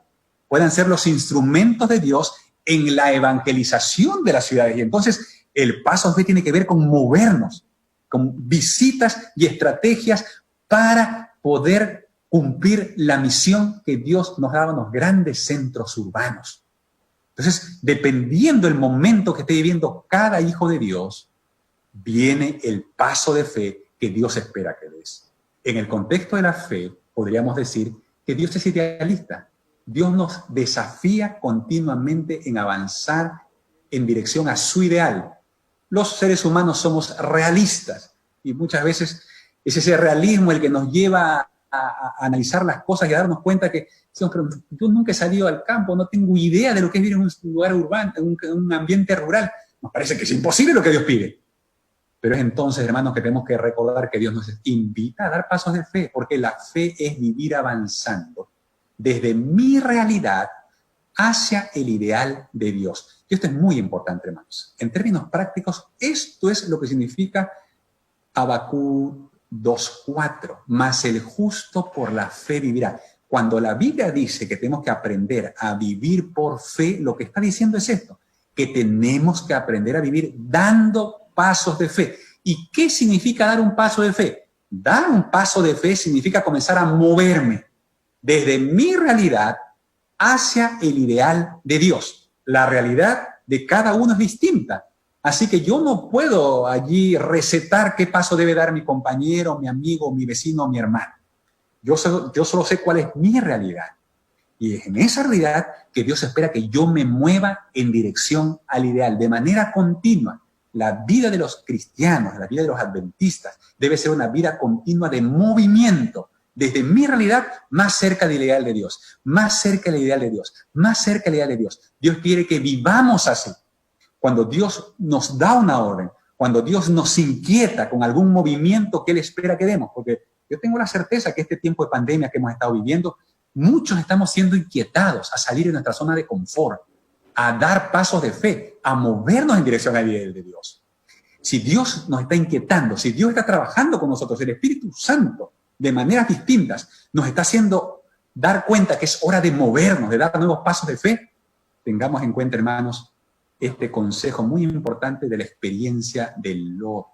puedan ser los instrumentos de Dios en la evangelización de las ciudades. Y entonces el paso de fe tiene que ver con movernos, con visitas y estrategias para poder cumplir la misión que Dios nos daba en los grandes centros urbanos. Entonces, dependiendo del momento que esté viviendo cada hijo de Dios, viene el paso de fe que Dios espera que des. En el contexto de la fe, podríamos decir que Dios es idealista. Dios nos desafía continuamente en avanzar en dirección a su ideal. Los seres humanos somos realistas y muchas veces es ese realismo el que nos lleva a analizar las cosas y a darnos cuenta que pero yo nunca he salido al campo, no tengo idea de lo que es vivir en un lugar urbano, en un ambiente rural. Nos parece que es imposible lo que Dios pide. Pero es entonces, hermanos, que tenemos que recordar que Dios nos invita a dar pasos de fe, porque la fe es vivir avanzando desde mi realidad hacia el ideal de Dios. Y esto es muy importante, hermanos. En términos prácticos, esto es lo que significa Habacuc 2:4, mas el justo por la fe vivirá. Cuando la Biblia dice que tenemos que aprender a vivir por fe, lo que está diciendo es esto, que tenemos que aprender a vivir dando pasos de fe. ¿Y qué significa dar un paso de fe? Dar un paso de fe significa comenzar a moverme desde mi realidad hacia el ideal de Dios. La realidad de cada uno es distinta. Así que yo no puedo allí recetar qué paso debe dar mi compañero, mi amigo, mi vecino, mi hermano. Yo solo sé cuál es mi realidad. Y es en esa realidad que Dios espera que yo me mueva en dirección al ideal, de manera continua. La vida de los cristianos, la vida de los adventistas, debe ser una vida continua de movimiento, desde mi realidad más cerca del ideal de Dios, más cerca del ideal de Dios, más cerca del ideal de Dios. Dios quiere que vivamos así. Cuando Dios nos da una orden, cuando Dios nos inquieta con algún movimiento que Él espera que demos, porque yo tengo la certeza que este tiempo de pandemia que hemos estado viviendo, muchos estamos siendo inquietados a salir de nuestra zona de confort, a dar pasos de fe, a movernos en dirección al ideal de Dios. Si Dios nos está inquietando, si Dios está trabajando con nosotros, el Espíritu Santo, de maneras distintas, nos está haciendo dar cuenta que es hora de movernos, de dar nuevos pasos de fe, tengamos en cuenta, hermanos, este consejo muy importante de la experiencia de Lot.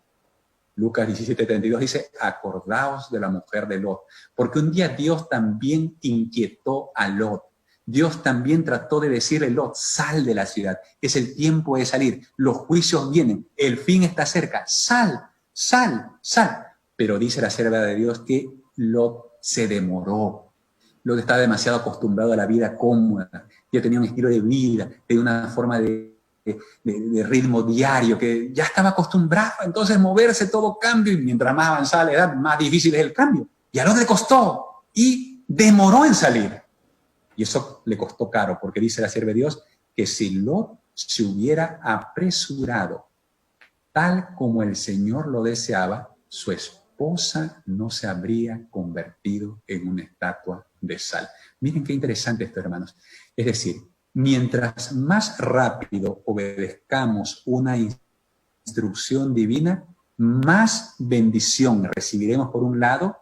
Lucas 17:32 dice, acordaos de la mujer de Lot, porque un día Dios también inquietó a Lot. Dios también trató de decirle, Lot, sal de la ciudad, es el tiempo de salir, los juicios vienen, el fin está cerca, sal, sal, sal. Pero dice la sierva de Dios que Lot se demoró. Lot estaba demasiado acostumbrado a la vida cómoda, ya tenía un estilo de vida, tenía una forma de ritmo diario, que ya estaba acostumbrado, entonces moverse todo cambio, y mientras más avanzada la edad, más difícil es el cambio. Y a Lot le costó, y demoró en salir. Y eso le costó caro, porque dice la sierva de Dios, que si Lot se hubiera apresurado, tal como el Señor lo deseaba, su esposa no se habría convertido en una estatua de sal. Miren qué interesante esto, hermanos. Es decir, mientras más rápido obedezcamos una instrucción divina, más bendición recibiremos por un lado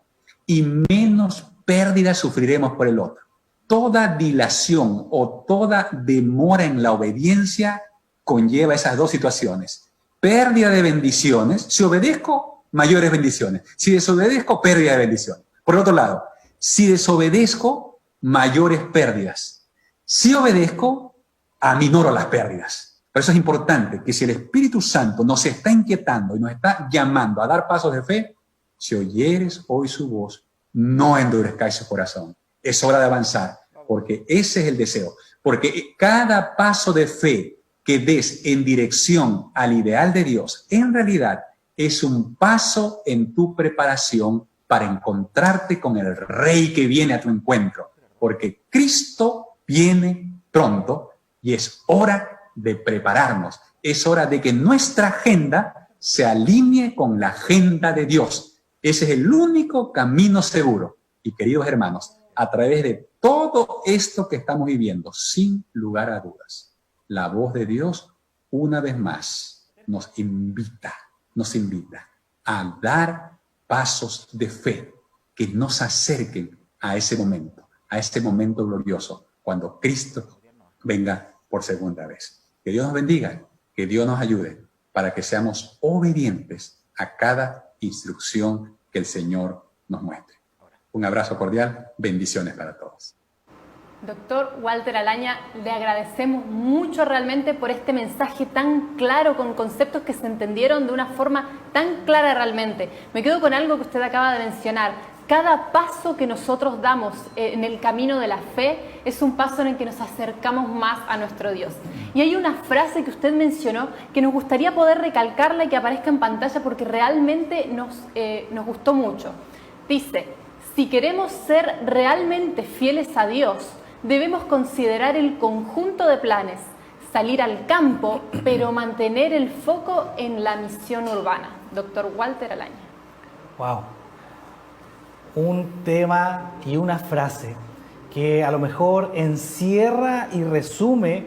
y menos pérdida sufriremos por el otro. Toda dilación o toda demora en la obediencia conlleva esas dos situaciones. Pérdida de bendiciones. Si obedezco, mayores bendiciones. Si desobedezco, pérdida de bendiciones. Por otro lado, Si desobedezco, mayores pérdidas. Si obedezco, aminoro las pérdidas. Por eso es importante que si el Espíritu Santo nos está inquietando y nos está llamando a dar pasos de fe, si oyeres hoy su voz, no endurezcáis su corazón. Es hora de avanzar, porque ese es el deseo. Porque cada paso de fe que des en dirección al ideal de Dios, en realidad es un paso en tu preparación para encontrarte con el Rey que viene a tu encuentro. Porque Cristo viene pronto y es hora de prepararnos. Es hora de que nuestra agenda se alinee con la agenda de Dios. Ese es el único camino seguro. Y queridos hermanos, a través de todo esto que estamos viviendo, sin lugar a dudas, la voz de Dios, una vez más, nos invita a dar pasos de fe que nos acerquen a ese momento glorioso, cuando Cristo venga por segunda vez. Que Dios nos bendiga, que Dios nos ayude para que seamos obedientes a cada instrucción que el Señor nos muestre. Un abrazo cordial, bendiciones para todos. Doctor Walter Alaña, le agradecemos mucho realmente por este mensaje tan claro, con conceptos que se entendieron de una forma tan clara realmente. Me quedo con algo que usted acaba de mencionar. Cada paso que nosotros damos en el camino de la fe es un paso en el que nos acercamos más a nuestro Dios. Y hay una frase que usted mencionó que nos gustaría poder recalcarla y que aparezca en pantalla porque realmente nos gustó mucho. Dice: si queremos ser realmente fieles a Dios, debemos considerar el conjunto de planes, salir al campo, pero mantener el foco en la misión urbana. Doctor Walter Alaña. Wow. Un tema y una frase que a lo mejor encierra y resume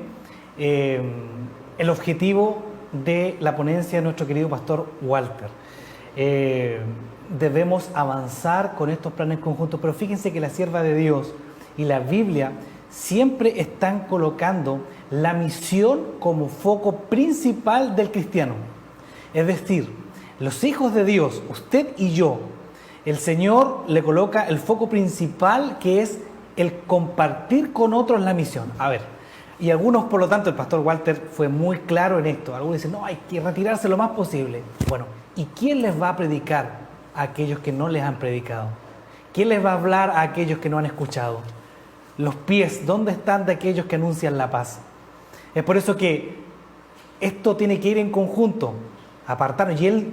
el objetivo de la ponencia de nuestro querido pastor Walter. Debemos avanzar con estos planes conjuntos, pero fíjense que la sierva de Dios y la Biblia siempre están colocando la misión como foco principal del cristiano. Es decir, los hijos de Dios, usted y yo, el Señor le coloca el foco principal, que es el compartir con otros la misión. A ver, y algunos, por lo tanto, el pastor Walter fue muy claro en esto. Algunos dicen, no, hay que retirarse lo más posible. Bueno, ¿y quién les va a predicar a aquellos que no les han predicado? ¿Quién les va a hablar a aquellos que no han escuchado? Los pies, ¿dónde están de aquellos que anuncian la paz? Es por eso que esto tiene que ir en conjunto, apartarnos. Y él,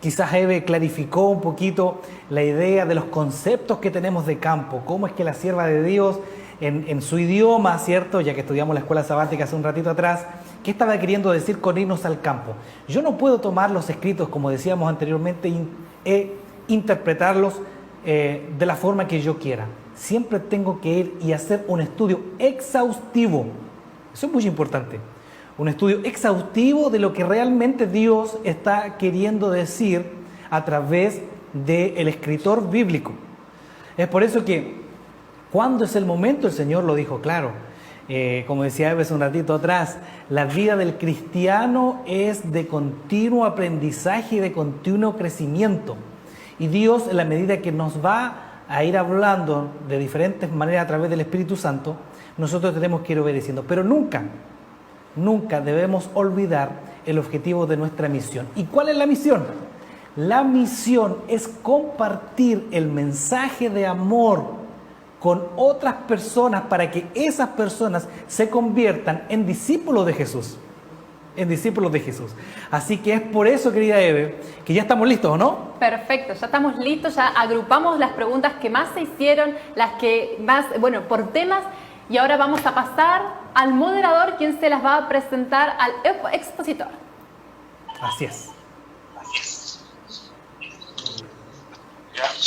quizás Eve, clarificó un poquito la idea de los conceptos que tenemos de campo, cómo es que la sierva de Dios, en su idioma, ¿cierto? Ya que estudiamos la escuela sabática hace un ratito atrás, ¿qué estaba queriendo decir con irnos al campo? Yo no puedo tomar los escritos, como decíamos anteriormente, e interpretarlos de la forma que yo quiera. Siempre tengo que ir y hacer un estudio exhaustivo. Eso es muy importante. Un estudio exhaustivo de lo que realmente Dios está queriendo decir a través del escritor bíblico. Es por eso que cuando es el momento, el Señor lo dijo claro. Como decía Eve hace un ratito atrás, la vida del cristiano es de continuo aprendizaje y de continuo crecimiento. Y Dios, en la medida que nos va a ir hablando de diferentes maneras a través del Espíritu Santo, nosotros tenemos que ir obedeciendo. Pero nunca debemos olvidar el objetivo de nuestra misión. ¿Y cuál es la misión? La misión es compartir el mensaje de amor con otras personas para que esas personas se conviertan en discípulos de Jesús. En discípulos de Jesús. Así que es por eso, querida Eve, que ya estamos listos, ¿o no? Perfecto, ya estamos listos, ya agrupamos las preguntas que más se hicieron, las que más, por temas, y ahora vamos a pasar al moderador, quien se las va a presentar al expositor. Así es.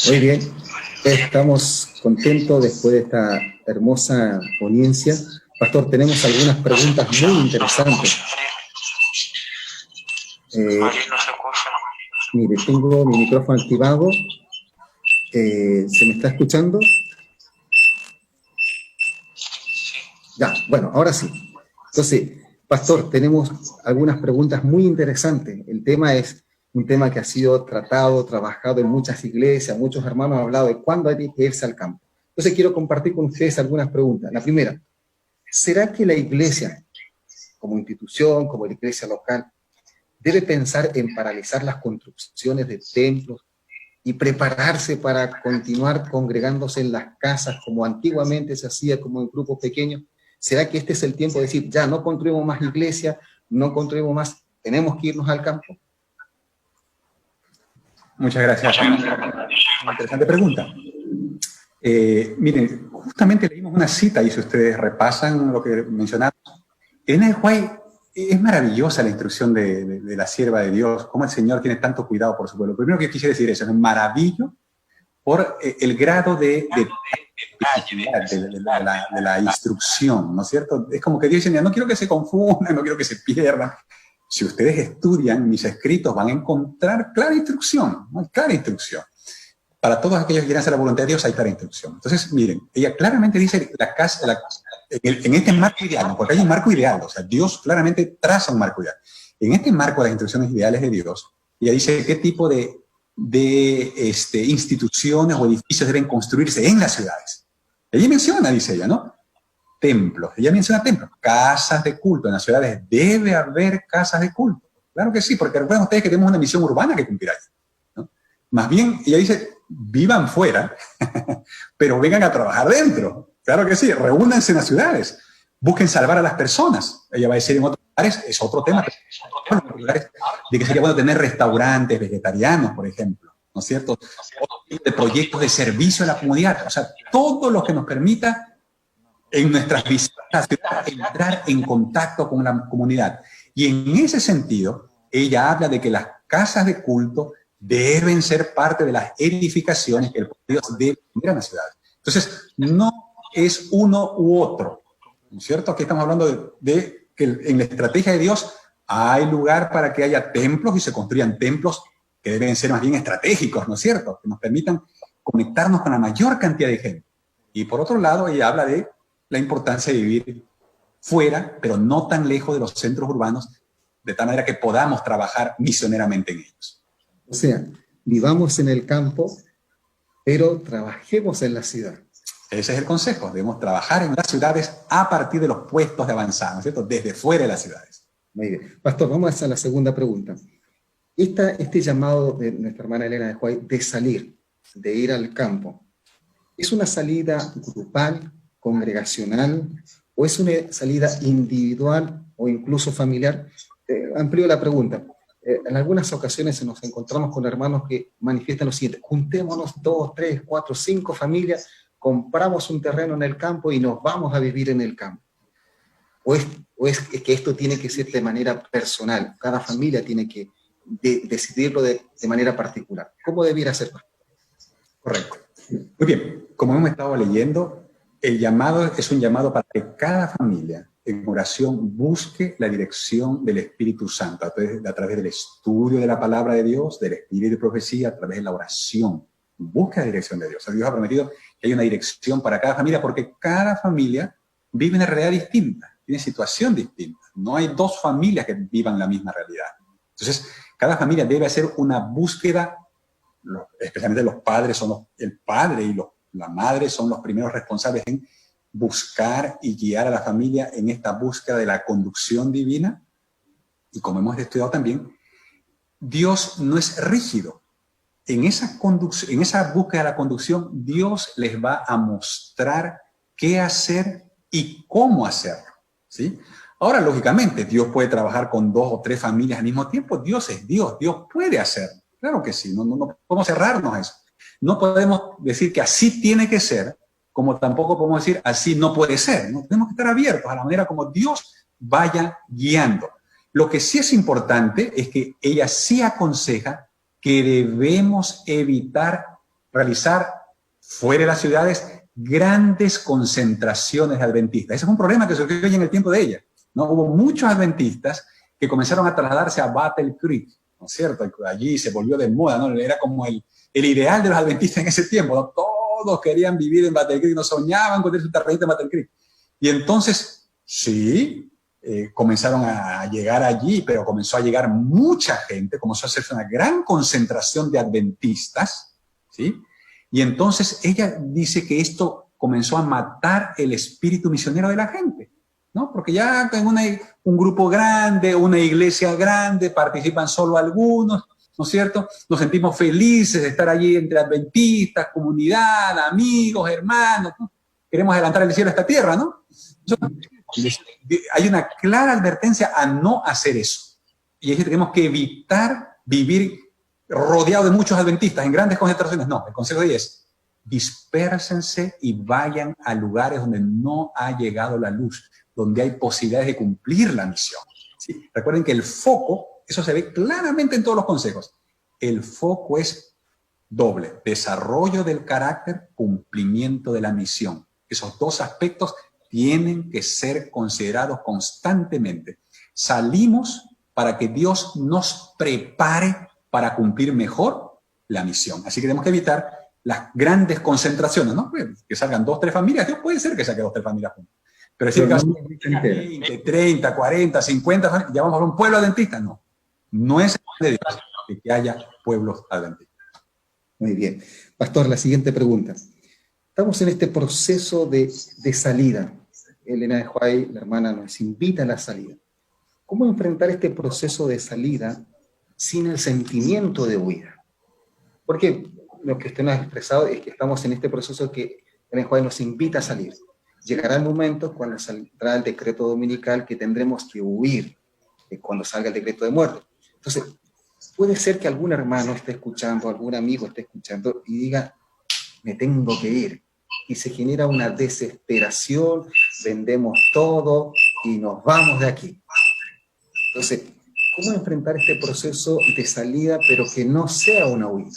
Muy bien, estamos contentos después de esta hermosa ponencia. Pastor, tenemos algunas preguntas muy interesantes. Mire, tengo mi micrófono activado. ¿Se me está escuchando? Ya, bueno, ahora sí. Entonces, Pastor, tenemos algunas preguntas muy interesantes. El tema es un tema que ha sido tratado, trabajado en muchas iglesias, muchos hermanos han hablado de cuándo hay que irse al campo. Entonces quiero compartir con ustedes algunas preguntas. La primera, ¿será que la iglesia, como institución, como la iglesia local, debe pensar en paralizar las construcciones de templos y prepararse para continuar congregándose en las casas como antiguamente se hacía, como en grupos pequeños? ¿Será que este es el tiempo de decir, ya no construimos más iglesia, no construimos más, tenemos que irnos al campo? Muchas gracias. Una interesante pregunta. Miren, justamente leímos una cita y si ustedes repasan lo que mencionamos, en el cual es maravillosa la instrucción de la sierva de Dios, cómo el Señor tiene tanto cuidado por su pueblo. Primero que quisiera decir eso, es un maravillo por el grado de la instrucción, ¿no es cierto? Es como que Dios dice, no quiero que se confundan, no quiero que se pierdan. Si ustedes estudian mis escritos van a encontrar clara instrucción, ¿no? Clara instrucción. Para todos aquellos que quieran hacer la voluntad de Dios hay clara instrucción. Entonces, miren, ella claramente dice en este marco ideal, ¿no? Porque hay un marco ideal, o sea, Dios claramente traza un marco ideal. En este marco de las instrucciones ideales de Dios, ella dice qué tipo de instituciones o edificios deben construirse en las ciudades. Ella menciona, dice ella, ¿no? Templos. Ella menciona templos. Casas de culto. En las ciudades debe haber casas de culto. Claro que sí, porque recuerden ustedes que tenemos una misión urbana que cumplir ahí, ¿no? Más bien, ella dice, vivan fuera, pero vengan a trabajar dentro. Claro que sí, reúnanse en las ciudades. Busquen salvar a las personas. Ella va a decir en otros lugares, es otro tema, de que sería bueno tener restaurantes vegetarianos, por ejemplo, ¿no es cierto? Otro tipo de proyectos de servicio a la comunidad. O sea, todo lo que nos permita en nuestras visitas, entrar en contacto con la comunidad. Y en ese sentido, ella habla de que las casas de culto deben ser parte de las edificaciones que el pueblo de Dios debe tener en las ciudades. Entonces, no es uno u otro, ¿no es cierto? Aquí estamos hablando de que en la estrategia de Dios hay lugar para que haya templos y se construyan templos que deben ser más bien estratégicos, ¿no es cierto? Que nos permitan conectarnos con la mayor cantidad de gente. Y por otro lado, ella habla de la importancia de vivir fuera, pero no tan lejos de los centros urbanos, de tal manera que podamos trabajar misioneramente en ellos. O sea, vivamos en el campo, pero trabajemos en la ciudad. Ese es el consejo, debemos trabajar en las ciudades a partir de los puestos de avanzada, ¿no es cierto? Desde fuera de las ciudades. Muy bien. Pastor, vamos a la segunda pregunta. Este llamado de nuestra hermana Elena de Huay de salir, de ir al campo, ¿es una salida grupal, congregacional, o es una salida individual o incluso familiar? Amplío la pregunta. En algunas ocasiones nos encontramos con hermanos que manifiestan lo siguiente: juntémonos 2, 3, 4, 5 familias, compramos un terreno en el campo y nos vamos a vivir en el campo. ¿O es que esto tiene que ser de manera personal? Cada familia tiene que decidirlo de manera particular. ¿Cómo debiera ser? Correcto. Muy bien, como hemos estado leyendo, el llamado es un llamado para que cada familia en oración busque la dirección del Espíritu Santo a través del estudio de la palabra de Dios, del espíritu de profecía, a través de la oración. Busca la dirección de Dios. Dios ha prometido que hay una dirección para cada familia porque cada familia vive una realidad distinta, tiene situación distinta. No hay dos familias que vivan la misma realidad. Entonces, cada familia debe hacer una búsqueda, especialmente los padres el padre y la madre son los primeros responsables en buscar y guiar a la familia en esta búsqueda de la conducción divina. Y como hemos estudiado también, Dios no es rígido. En esa búsqueda de la conducción, Dios les va a mostrar qué hacer y cómo hacerlo, ¿sí? Ahora, lógicamente, Dios puede trabajar con 2 o 3 familias al mismo tiempo. Dios es Dios, Dios puede hacerlo. Claro que sí, no podemos cerrarnos a eso. No podemos decir que así tiene que ser, como tampoco podemos decir así no puede ser, ¿no? Tenemos que estar abiertos a la manera como Dios vaya guiando. Lo que sí es importante es que ella sí aconseja que debemos evitar realizar fuera de las ciudades grandes concentraciones de adventistas. Ese es un problema que surgió en el tiempo de ella, ¿no? Hubo muchos adventistas que comenzaron a trasladarse a Battle Creek, ¿no es cierto? Allí se volvió de moda, ¿no? Era como el ideal de los adventistas en ese tiempo, ¿no? Todos querían vivir en Battle Creek, no soñaban con tener su terrenito en Battle Creek. Y entonces, sí, comenzaron a llegar allí, pero comenzó a llegar mucha gente, comenzó a hacerse una gran concentración de adventistas, ¿sí? Y entonces ella dice que esto comenzó a matar el espíritu misionero de la gente, ¿no? Porque ya en un grupo grande, una iglesia grande, participan solo algunos, ¿no es cierto? Nos sentimos felices de estar allí entre adventistas, comunidad, amigos, hermanos, ¿no? Queremos adelantar el cielo a esta tierra, ¿no? Hay una clara advertencia a no hacer eso. Y es que tenemos que evitar vivir rodeado de muchos adventistas en grandes concentraciones. No, el consejo de ella es: dispérsense y vayan a lugares donde no ha llegado la luz, donde hay posibilidades de cumplir la misión. ¿Sí? Recuerden que el foco, eso se ve claramente en todos los consejos, el foco es doble: desarrollo del carácter, cumplimiento de la misión. Esos dos aspectos tienen que ser considerados constantemente. Salimos para que Dios nos prepare para cumplir mejor la misión. Así que tenemos que evitar las grandes concentraciones, ¿no? Que salgan 2 o 3 familias. Dios puede ser que saque 2 o 3 familias juntas. Pero si el caso de 20, 30, 40, 50, ya vamos a un pueblo adventista. No, no es de Dios que haya pueblos adventistas. Muy bien. Pastor, la siguiente pregunta. Estamos en este proceso de salida. Elena de White, la hermana, nos invita a la salida. ¿Cómo enfrentar este proceso de salida sin el sentimiento de huida? Porque lo que usted nos ha expresado es que estamos en este proceso que Elena de White nos invita a salir. Llegará el momento cuando saldrá el decreto dominical que tendremos que huir cuando salga el decreto de muerte. Entonces, puede ser que algún hermano esté escuchando, algún amigo esté escuchando y diga: me tengo que ir. Y se genera una desesperación, vendemos todo y nos vamos de aquí. Entonces, ¿cómo enfrentar este proceso de salida, pero que no sea una huida?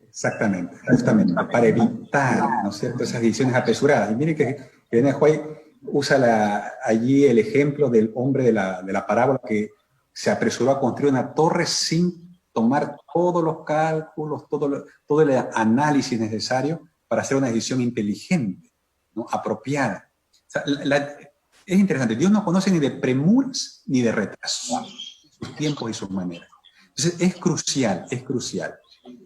Exactamente, justamente, para evitar, ¿no es cierto?, esas decisiones apresuradas. Y miren que Elena White usa allí el ejemplo del hombre de la parábola que se apresuró a construir una torre sin tomar todos los cálculos, todo el análisis necesario para hacer una decisión inteligente, ¿no?, apropiada. O sea, es interesante, Dios no conoce ni de premuras ni de retrasos, sus tiempos y sus maneras. Entonces es crucial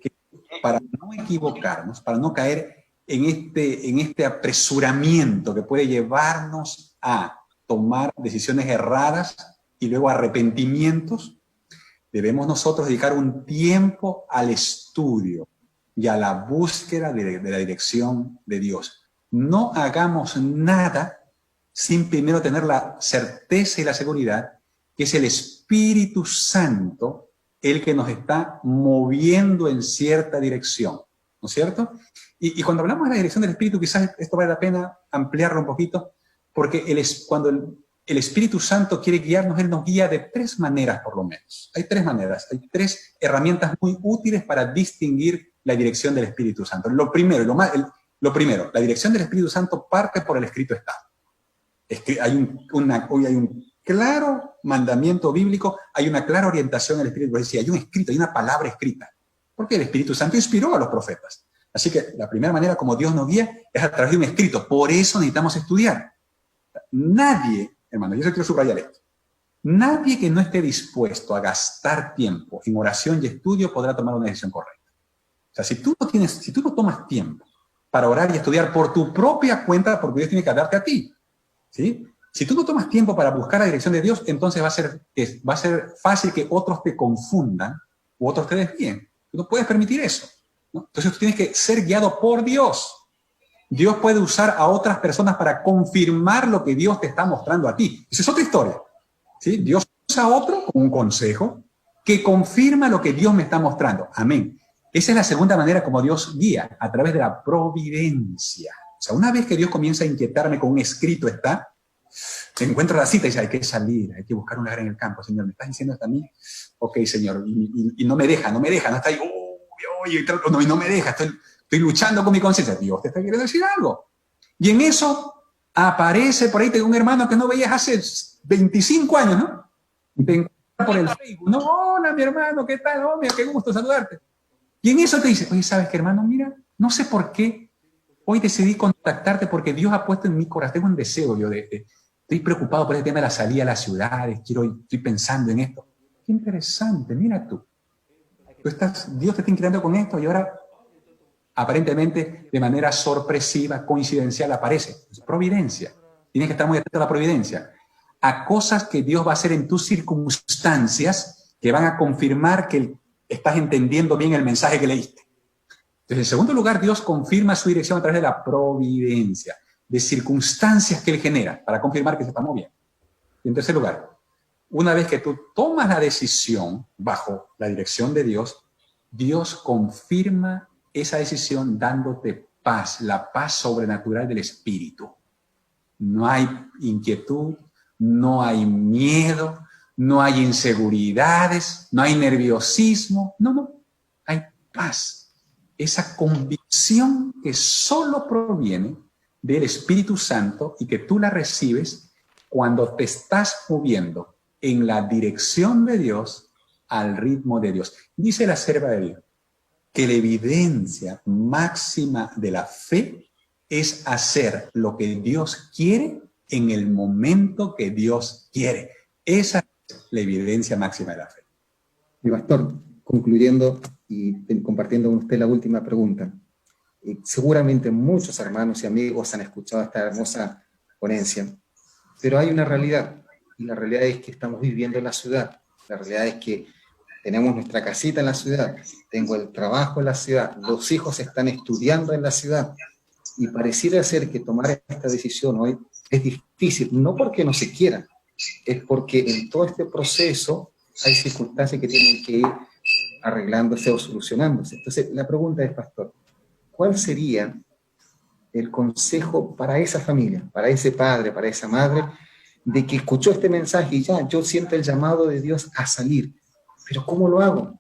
que para no equivocarnos, para no caer en este apresuramiento que puede llevarnos a tomar decisiones erradas y luego arrepentimientos, debemos nosotros dedicar un tiempo al estudio y a la búsqueda de la dirección de Dios. No hagamos nada sin primero tener la certeza y la seguridad que es el Espíritu Santo el que nos está moviendo en cierta dirección, ¿no es cierto? Y cuando hablamos de la dirección del Espíritu, quizás esto vale la pena ampliarlo un poquito, porque cuando el Espíritu Santo quiere guiarnos, Él nos guía de 3 maneras por lo menos. Hay 3 maneras, hay 3 herramientas muy útiles para distinguir la dirección del Espíritu Santo. Lo primero, la dirección del Espíritu Santo parte por el escrito está. Hay un claro mandamiento bíblico, hay una clara orientación al Espíritu. Es decir, hay un escrito, hay una palabra escrita. Porque el Espíritu Santo inspiró a los profetas. Así que la primera manera como Dios nos guía es a través de un escrito. Por eso necesitamos estudiar. Nadie, hermano, yo quiero subrayar esto. Nadie que no esté dispuesto a gastar tiempo en oración y estudio podrá tomar una decisión correcta. O sea, si tú no tomas tiempo para orar y estudiar por tu propia cuenta, porque Dios tiene que darte a ti, ¿sí? Si tú no tomas tiempo para buscar la dirección de Dios, entonces va a ser fácil que otros te confundan u otros te desvíen. Tú no puedes permitir eso, ¿no? Entonces tú tienes que ser guiado por Dios. Dios puede usar a otras personas para confirmar lo que Dios te está mostrando a ti. Esa es otra historia, ¿sí? Dios usa a otro con un consejo que confirma lo que Dios me está mostrando. Amén. Esa es la segunda manera como Dios guía, a través de la providencia. O sea, una vez que Dios comienza a inquietarme con un escrito está, encuentro la cita y dice: hay que salir, hay que buscar un lugar en el campo. Señor, ¿me estás diciendo esto a mí? Ok, Señor, y no me deja, no está ahí, y no me deja, estoy luchando con mi conciencia. Dios te está queriendo decir algo. Y en eso aparece por ahí, tengo un hermano que no veías hace 25 años, ¿no? Te encuentras por el Facebook, no, hola mi hermano, ¿qué tal? Oh, mira, qué gusto saludarte. Y en eso te dice: oye, ¿sabes qué, hermano? Mira, no sé por qué hoy decidí contactarte, porque Dios ha puesto en mi corazón, tengo un deseo yo de estoy preocupado por el tema de la salida a las ciudades, estoy pensando en esto. Qué interesante, mira tú. Dios te está inquietando con esto y ahora aparentemente de manera sorpresiva, coincidencial aparece. Es providencia. Tienes que estar muy atento a la providencia. A cosas que Dios va a hacer en tus circunstancias que van a confirmar que estás entendiendo bien el mensaje que leíste. Entonces, en segundo lugar, Dios confirma su dirección a través de la providencia, de circunstancias que Él genera para confirmar que se está moviendo. Y en tercer lugar, una vez que tú tomas la decisión bajo la dirección de Dios, Dios confirma esa decisión dándote paz, la paz sobrenatural del Espíritu. No hay inquietud, no hay miedo, no hay inseguridades, no hay nerviosismo, no, hay paz. Esa convicción que solo proviene del Espíritu Santo y que tú la recibes cuando te estás moviendo en la dirección de Dios, al ritmo de Dios. Dice la sierva de Dios que la evidencia máxima de la fe es hacer lo que Dios quiere en el momento que Dios quiere. Esa es la evidencia máxima de la fe. Mi pastor, concluyendo y compartiendo con usted la última pregunta. Seguramente muchos hermanos y amigos han escuchado esta hermosa ponencia, pero hay una realidad, y la realidad es que estamos viviendo en la ciudad. La realidad es que tenemos nuestra casita en la ciudad, tengo el trabajo en la ciudad, los hijos están estudiando en la ciudad, y pareciera ser que tomar esta decisión hoy es difícil, no porque no se quiera, es porque en todo este proceso hay circunstancias que tienen que ir arreglándose o solucionándose. Entonces, la pregunta es, pastor, ¿cuál sería el consejo para esa familia, para ese padre, para esa madre, de que escuchó este mensaje y ya, yo siento el llamado de Dios a salir? ¿Pero cómo lo hago?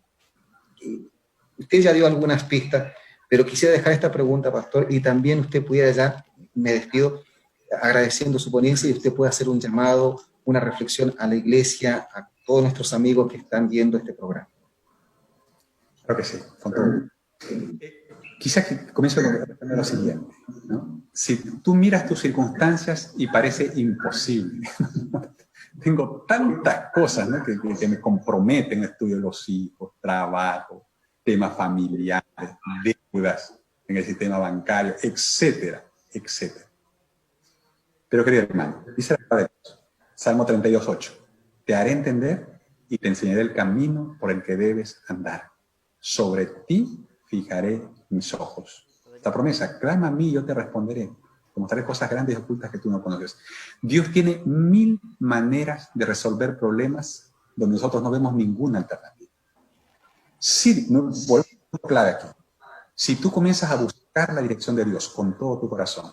Usted ya dio algunas pistas, pero quisiera dejar esta pregunta, pastor, y también usted pudiera ya, me despido, agradeciendo su ponencia, y usted puede hacer un llamado, una reflexión a la iglesia, a todos nuestros amigos que están viendo este programa. Claro que sí. Quizás que comienzo con lo siguiente, ¿no? Si tú miras tus circunstancias y parece imposible, tengo tantas cosas, ¿no? que me comprometen, estudio de los hijos, trabajo, temas familiares, deudas en el sistema bancario, etcétera, etcétera. Pero querido hermano, dice la palabra de Dios, Salmo 32:8, te haré entender y te enseñaré el camino por el que debes andar. Sobre ti fijaré mis ojos. Esta promesa, clama a mí y yo te responderé. Te mostraré cosas grandes y ocultas que tú no conoces. Dios tiene 1000 maneras de resolver problemas donde nosotros no vemos ninguna alternativa. Sí, volvemos a clave aquí. Si tú comienzas a buscar la dirección de Dios con todo tu corazón,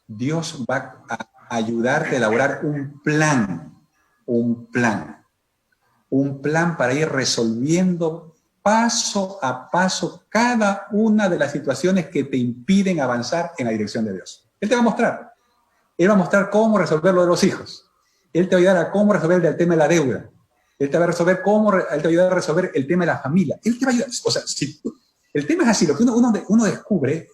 Dios va a ayudarte a elaborar un plan para ir resolviendo paso a paso cada una de las situaciones que te impiden avanzar en la dirección de Dios. Él te va a mostrar. Él va a mostrar cómo resolver lo de los hijos. Él te va a ayudar a cómo resolver el tema de la deuda. Él te va a resolver él te va a ayudar a resolver el tema de la familia. Él te va a ayudar. O sea, el tema es así. Lo que uno descubre,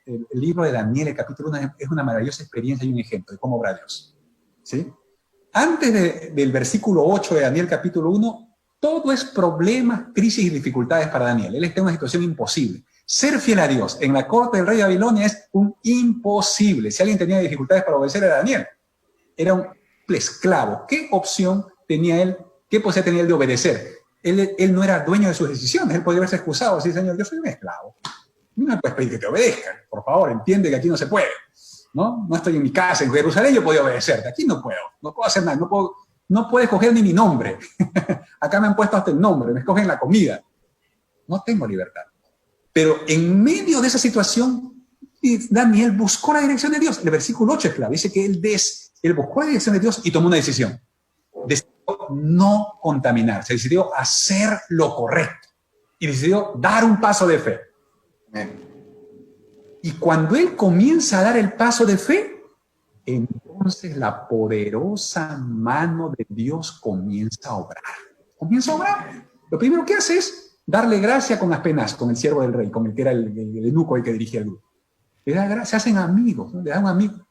el libro de Daniel, el capítulo 1, es una maravillosa experiencia y un ejemplo de cómo obra Dios. ¿Sí? Antes del versículo 8 de Daniel, capítulo 1, todo es problemas, crisis y dificultades para Daniel. Él está en una situación imposible. Ser fiel a Dios en la corte del rey de Babilonia es un imposible. Si alguien tenía dificultades para obedecer a Daniel, era un esclavo. ¿Qué opción tenía él? ¿Qué posibilidad tenía él de obedecer? Él no era dueño de sus decisiones. Él podía haberse excusado, decir, Señor, yo soy un esclavo. No me puedes pedir que te obedezca. Por favor, entiende que aquí no se puede. No estoy en mi casa, en Jerusalén yo podía obedecerte. Aquí no puedo hacer nada. No puedo escoger ni mi nombre. Acá me han puesto hasta el nombre, me escogen la comida. No tengo libertad. Pero en medio de esa situación, Daniel buscó la dirección de Dios. El versículo 8 es clave. Dice que él buscó la dirección de Dios y tomó una decisión. Decidió no contaminarse, decidió hacer lo correcto. Y decidió dar un paso de fe. Y cuando él comienza a dar el paso de fe, entonces la poderosa mano de Dios comienza a obrar. Comienza a obrar. Lo primero que hace es darle gracia con Aspenaz, con el siervo del rey, con el que era el eunuco el que dirigía el grupo. Le da gracia, se hacen amigos, ¿no? Le da un amigo.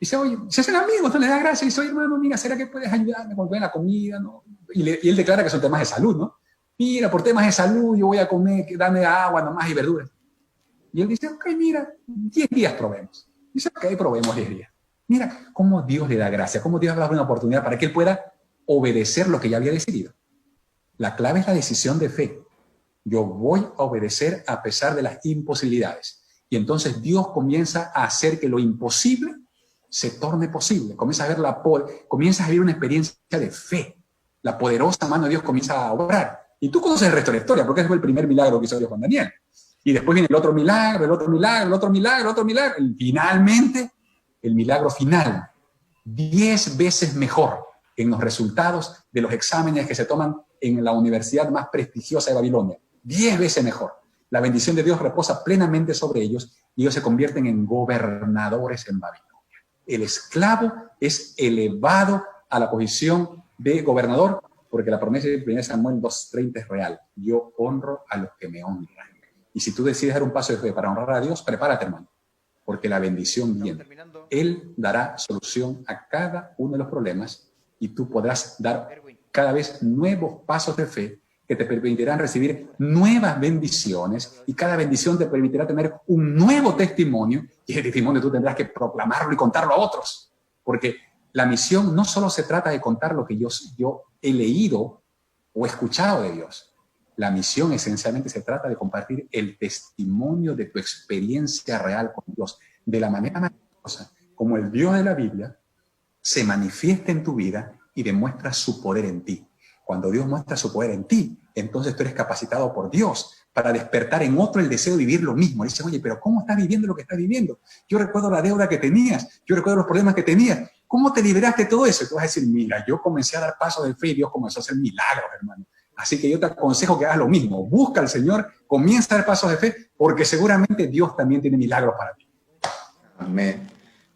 dice, oye, se hacen amigos, tú le das gracias y dice, oye, hermano, mira, ¿será que puedes ayudarme con la comida? ¿No? Y él declara que son temas de salud, ¿no? Mira, por temas de salud yo voy a comer, dame agua nomás y verduras. Y él dice, ok, mira, 10 días probemos. Dice, ok, probemos 10 días. Mira cómo Dios le da gracia, cómo Dios le da una oportunidad para que él pueda obedecer lo que ya había decidido. La clave es la decisión de fe. Yo voy a obedecer a pesar de las imposibilidades. Y entonces Dios comienza a hacer que lo imposible se torne posible. Comienza a vivir una experiencia de fe. La poderosa mano de Dios comienza a obrar. Y tú conoces el resto de la historia, porque ese fue el primer milagro que hizo Dios con Daniel. Y después viene el otro milagro, el otro milagro, el otro milagro, el otro milagro. Y finalmente, el milagro final, 10 veces mejor en los resultados de los exámenes que se toman en la universidad más prestigiosa de Babilonia. 10 veces mejor. La bendición de Dios reposa plenamente sobre ellos y ellos se convierten en gobernadores en Babilonia. El esclavo es elevado a la posición de gobernador porque la promesa de 1 Samuel 2:30 es real. Yo honro a los que me honran. Y si tú decides dar un paso de fe para honrar a Dios, prepárate, hermano, porque la bendición viene. Él dará solución a cada uno de los problemas y tú podrás dar cada vez nuevos pasos de fe que te permitirán recibir nuevas bendiciones y cada bendición te permitirá tener un nuevo testimonio y ese testimonio tú tendrás que proclamarlo y contarlo a otros. Porque la misión no solo se trata de contar lo que yo he leído o escuchado de Dios. La misión esencialmente se trata de compartir el testimonio de tu experiencia real con Dios, de la manera maravillosa como el Dios de la Biblia se manifiesta en tu vida y demuestra su poder en ti. Cuando Dios muestra su poder en ti, entonces tú eres capacitado por Dios para despertar en otro el deseo de vivir lo mismo. Dice, oye, pero ¿cómo estás viviendo lo que estás viviendo? Yo recuerdo la deuda que tenías, yo recuerdo los problemas que tenías. ¿Cómo te liberaste de todo eso? Y tú vas a decir, mira, yo comencé a dar pasos de fe y Dios comenzó a hacer milagros, hermano. Así que yo te aconsejo que hagas lo mismo. Busca al Señor, comienza a dar pasos de fe, porque seguramente Dios también tiene milagros para ti. Amén.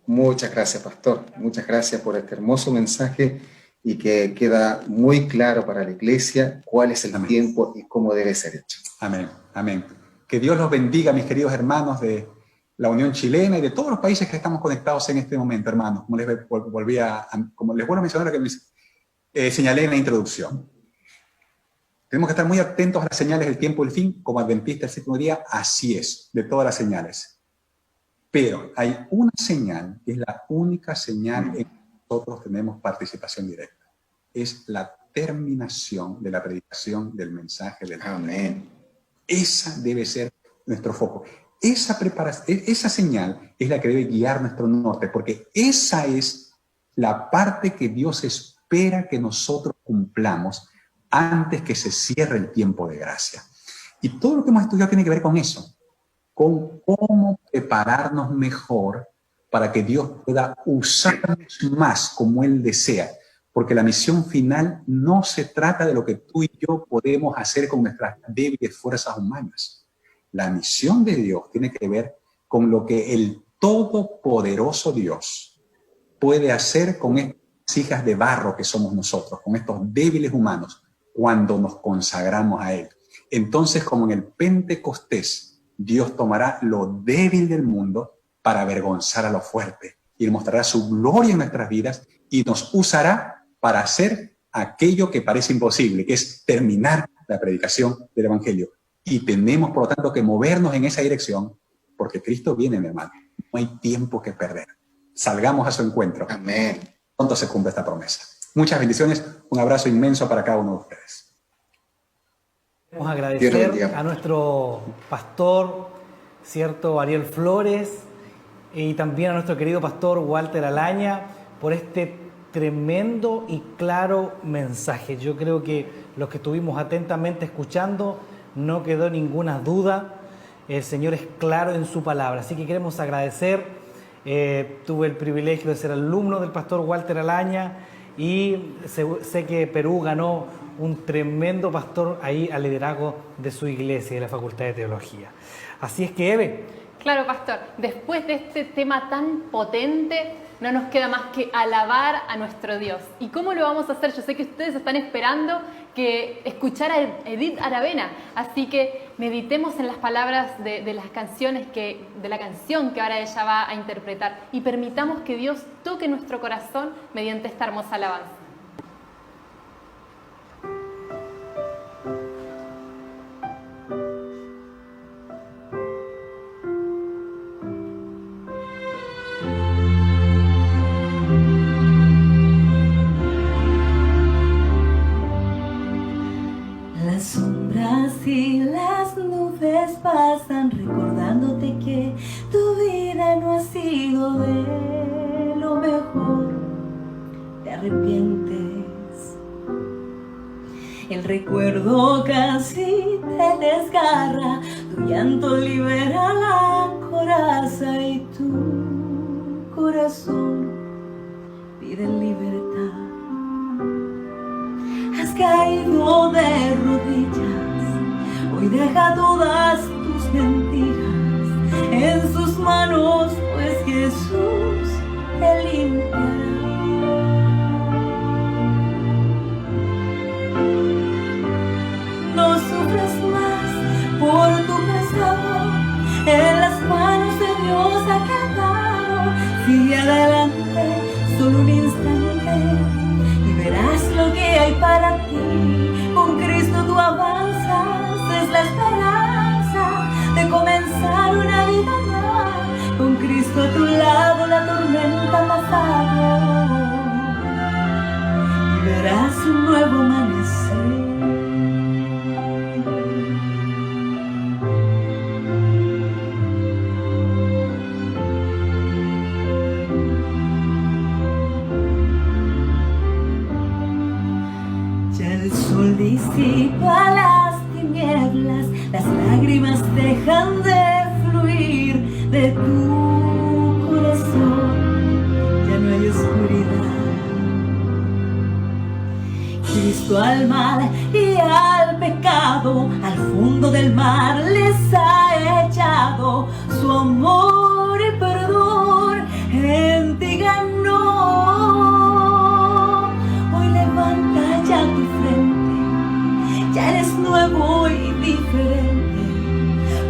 Muchas gracias, pastor. Muchas gracias por este hermoso mensaje y que queda muy claro para la iglesia cuál es el Amén. tiempo y cómo debe ser hecho. Amén, amén. Que Dios los bendiga, mis queridos hermanos de la Unión Chilena y de todos los países que estamos conectados en este momento, hermanos. Como les vuelvo a mencionar lo que señalé en la introducción. Tenemos que estar muy atentos a las señales del tiempo del fin, como adventistas del séptimo día, así es, de todas las señales. Pero hay una señal, que es la única señal en que nosotros tenemos participación directa. Es la terminación de la predicación del mensaje del Amén. Esa debe ser nuestro foco. Esa señal es la que debe guiar nuestro norte, porque esa es la parte que Dios espera que nosotros cumplamos antes que se cierre el tiempo de gracia. Y todo lo que hemos estudiado tiene que ver con eso, con cómo prepararnos mejor para que Dios pueda usarnos más como Él desea. Porque la misión final no se trata de lo que tú y yo podemos hacer con nuestras débiles fuerzas humanas. La misión de Dios tiene que ver con lo que el todopoderoso Dios puede hacer con estas hijas de barro que somos nosotros, con estos débiles humanos, cuando nos consagramos a Él. Entonces, como en el Pentecostés, Dios tomará lo débil del mundo para avergonzar a lo fuerte y mostrará su gloria en nuestras vidas y nos usará para hacer aquello que parece imposible, que es terminar la predicación del Evangelio. Y tenemos, por lo tanto, que movernos en esa dirección, porque Cristo viene, mi hermano. No hay tiempo que perder. Salgamos a su encuentro. Amén. Pronto se cumple esta promesa. Muchas bendiciones. Un abrazo inmenso para cada uno de ustedes. Queremos agradecer a nuestro pastor, ¿cierto?, Ariel Flores, y también a nuestro querido pastor Walter Alaña por este tremendo y claro mensaje. Yo creo que los que estuvimos atentamente escuchando, no quedó ninguna duda. El Señor es claro en su palabra. Así que queremos agradecer. Tuve el privilegio de ser alumno del pastor Walter Alaña y sé que Perú ganó un tremendo pastor ahí al liderazgo de su iglesia y de la Facultad de Teología. Así es que, Eve. Claro, pastor. Después de este tema tan potente, no nos queda más que alabar a nuestro Dios. ¿Y cómo lo vamos a hacer? Yo sé que ustedes están esperando que escuchar a Edith Aravena, así que meditemos en las palabras de las canciones de la canción que ahora ella va a interpretar y permitamos que Dios toque nuestro corazón mediante esta hermosa alabanza. Las sombras y las nubes pasan recordándote que tu vida no ha sido de lo mejor. Te arrepientes. El recuerdo casi te desgarra, tu llanto libera la coraza y tu corazón pide libertad. Has caído de rodillas, hoy deja todas tus mentiras en sus manos, pues Jesús te limpiará. No sufras más por tu pasado, en las manos de Dios ha quedado. Sigue adelante, solo un instante, verás lo que hay para ti. Con Cristo tú avanzas, es la esperanza de comenzar una vida nueva. Con Cristo a tu lado la tormenta ha pasado y verás un nuevo amanecer. Disipa las tinieblas, las lágrimas dejan de fluir de tu corazón, ya no hay oscuridad. Cristo al mal y al pecado, al fondo del mar les ha echado, su amor y perdón en ti ganó. Hoy levanta ya tu frente, ya eres nuevo y diferente,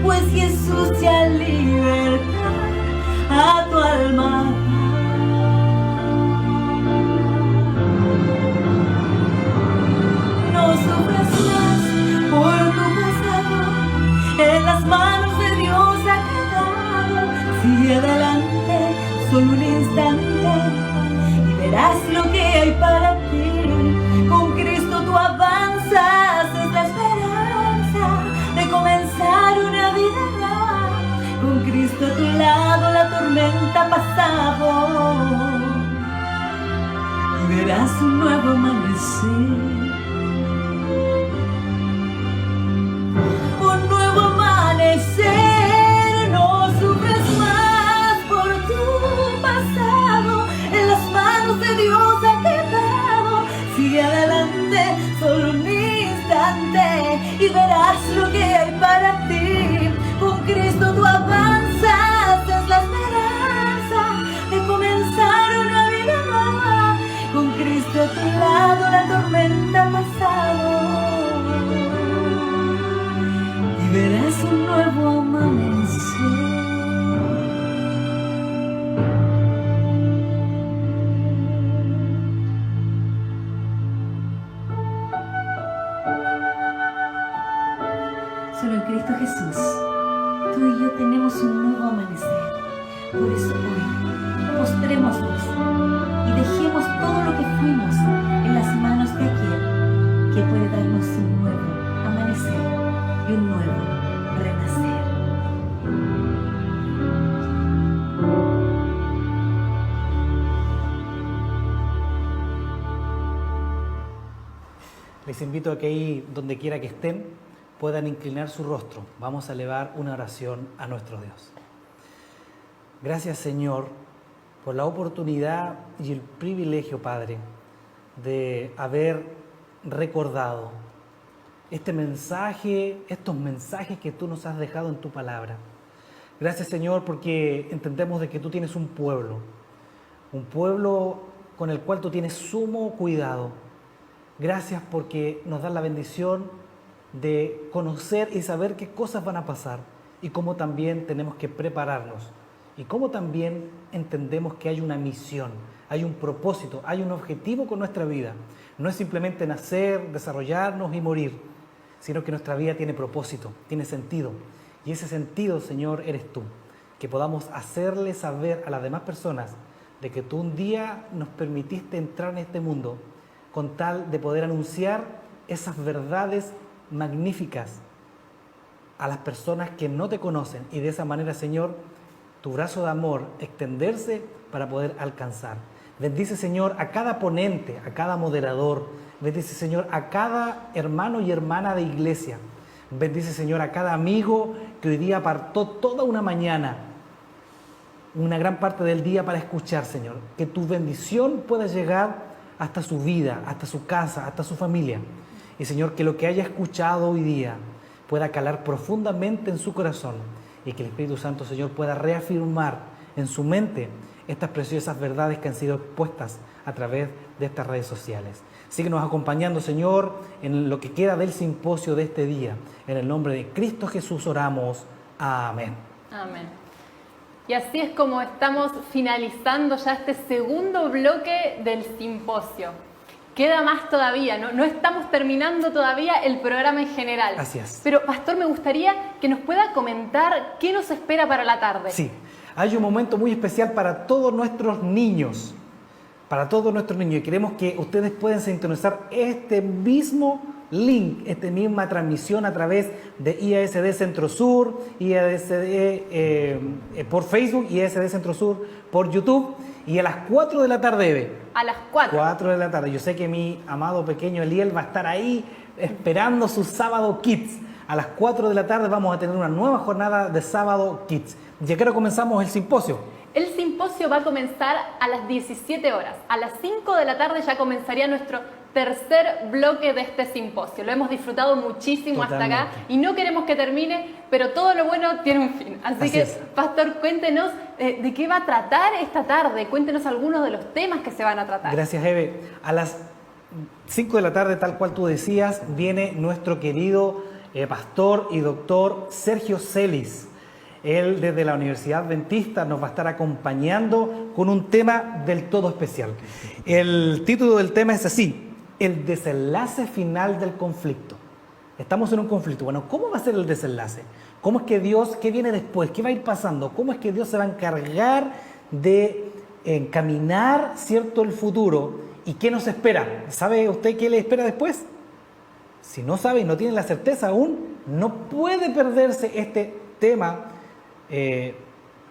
pues Jesús ya liberta a tu alma. No sufras más por tu pasado, en las manos de Dios ha quedado. Sigue adelante, solo un instante, y verás lo que hay para ti. Con Cristo tú avanzas, es la esperanza de comenzar una vida nueva. Con Cristo a tu lado la tormenta ha pasado y verás un nuevo amanecer. Un nuevo amanecer, no sufres más por tu pasado, en las manos de Dios ha quedado. Sigue adelante, solo un instante, y verás lo que hay para ti. Con Cristo tú avanzas, es la esperanza de comenzar una vida nueva. Con Cristo a tu lado la tormenta ha pasado y verás un nuevo amanecer. Solo en Cristo Jesús, tú y yo tenemos un nuevo amanecer. Por eso hoy, postrémonos y dejemos todo lo que fuimos en las manos de aquel que puede darnos un nuevo amanecer y un nuevo renacer. Les invito a que ahí, donde quiera que estén, puedan inclinar su rostro. Vamos a elevar una oración a nuestro Dios. Gracias, Señor, por la oportunidad y el privilegio, Padre, de haber recordado este mensaje, estos mensajes que tú nos has dejado en tu palabra. Gracias, Señor, porque entendemos de que tú tienes un un pueblo con el cual tú tienes sumo cuidado. Gracias porque nos das la bendición de conocer y saber qué cosas van a pasar y cómo también tenemos que prepararnos y cómo también entendemos que hay una misión, hay un propósito, hay un objetivo con nuestra vida. No es simplemente nacer, desarrollarnos y morir, sino que nuestra vida tiene propósito, tiene sentido. Y ese sentido, Señor, eres tú. Que podamos hacerle saber a las demás personas de que tú un día nos permitiste entrar en este mundo con tal de poder anunciar esas verdades magníficas a las personas que no te conocen y de esa manera, Señor, tu brazo de amor extenderse para poder alcanzar. Bendice, Señor, a cada ponente, a cada moderador. Bendice, Señor, a cada hermano y hermana de iglesia. Bendice, Señor, a cada amigo que hoy día apartó toda una mañana, una gran parte del día para escuchar, Señor. Que tu bendición pueda llegar hasta su vida, hasta su casa, hasta su familia. Y, Señor, que lo que haya escuchado hoy día pueda calar profundamente en su corazón y que el Espíritu Santo, Señor, pueda reafirmar en su mente estas preciosas verdades que han sido expuestas a través de estas redes sociales. Síguenos acompañando, Señor, en lo que queda del simposio de este día. En el nombre de Cristo Jesús oramos. Amén. Amén. Y así es como estamos finalizando ya este segundo bloque del simposio. Queda más todavía, no estamos terminando todavía el programa en general. Así es. Pero, Pastor, me gustaría que nos pueda comentar qué nos espera para la tarde. Sí, hay un momento muy especial para todos nuestros niños. Para todos nuestros niños. Y queremos que ustedes puedan sintonizar este mismo link, esta misma transmisión a través de IASD Centro Sur, IASD por Facebook, IASD Centro Sur por YouTube. Y a las 4 de la tarde, Eve. A las 4. 4 de la tarde. Yo sé que mi amado pequeño Eliel va a estar ahí esperando su Sábado Kids. A las 4 de la tarde vamos a tener una nueva jornada de Sábado Kids. ¿Ya que ahora comenzamos el simposio? El simposio va a comenzar a las 17 horas. A las 5 de la tarde ya comenzaría nuestro tercer bloque de este simposio. Lo hemos disfrutado muchísimo hasta acá y no queremos que termine, pero todo lo bueno tiene un fin. Así que, Pastor, cuéntenos de qué va a tratar esta tarde. Cuéntenos algunos de los temas que se van a tratar. Gracias, Eve. A las 5 de la tarde, tal cual tú decías, viene nuestro querido pastor y doctor Sergio Celis. Él desde la Universidad Adventista nos va a estar acompañando con un tema del todo especial. El título del tema es así: el desenlace final del conflicto. Estamos en un conflicto. Bueno, ¿cómo va a ser el desenlace? ¿Cómo es que Dios, qué viene después? ¿Qué va a ir pasando? ¿Cómo es que Dios se va a encargar de encaminar, cierto, el futuro? ¿Y qué nos espera? ¿Sabe usted qué le espera después? Si no sabe y no tiene la certeza aún, no puede perderse este tema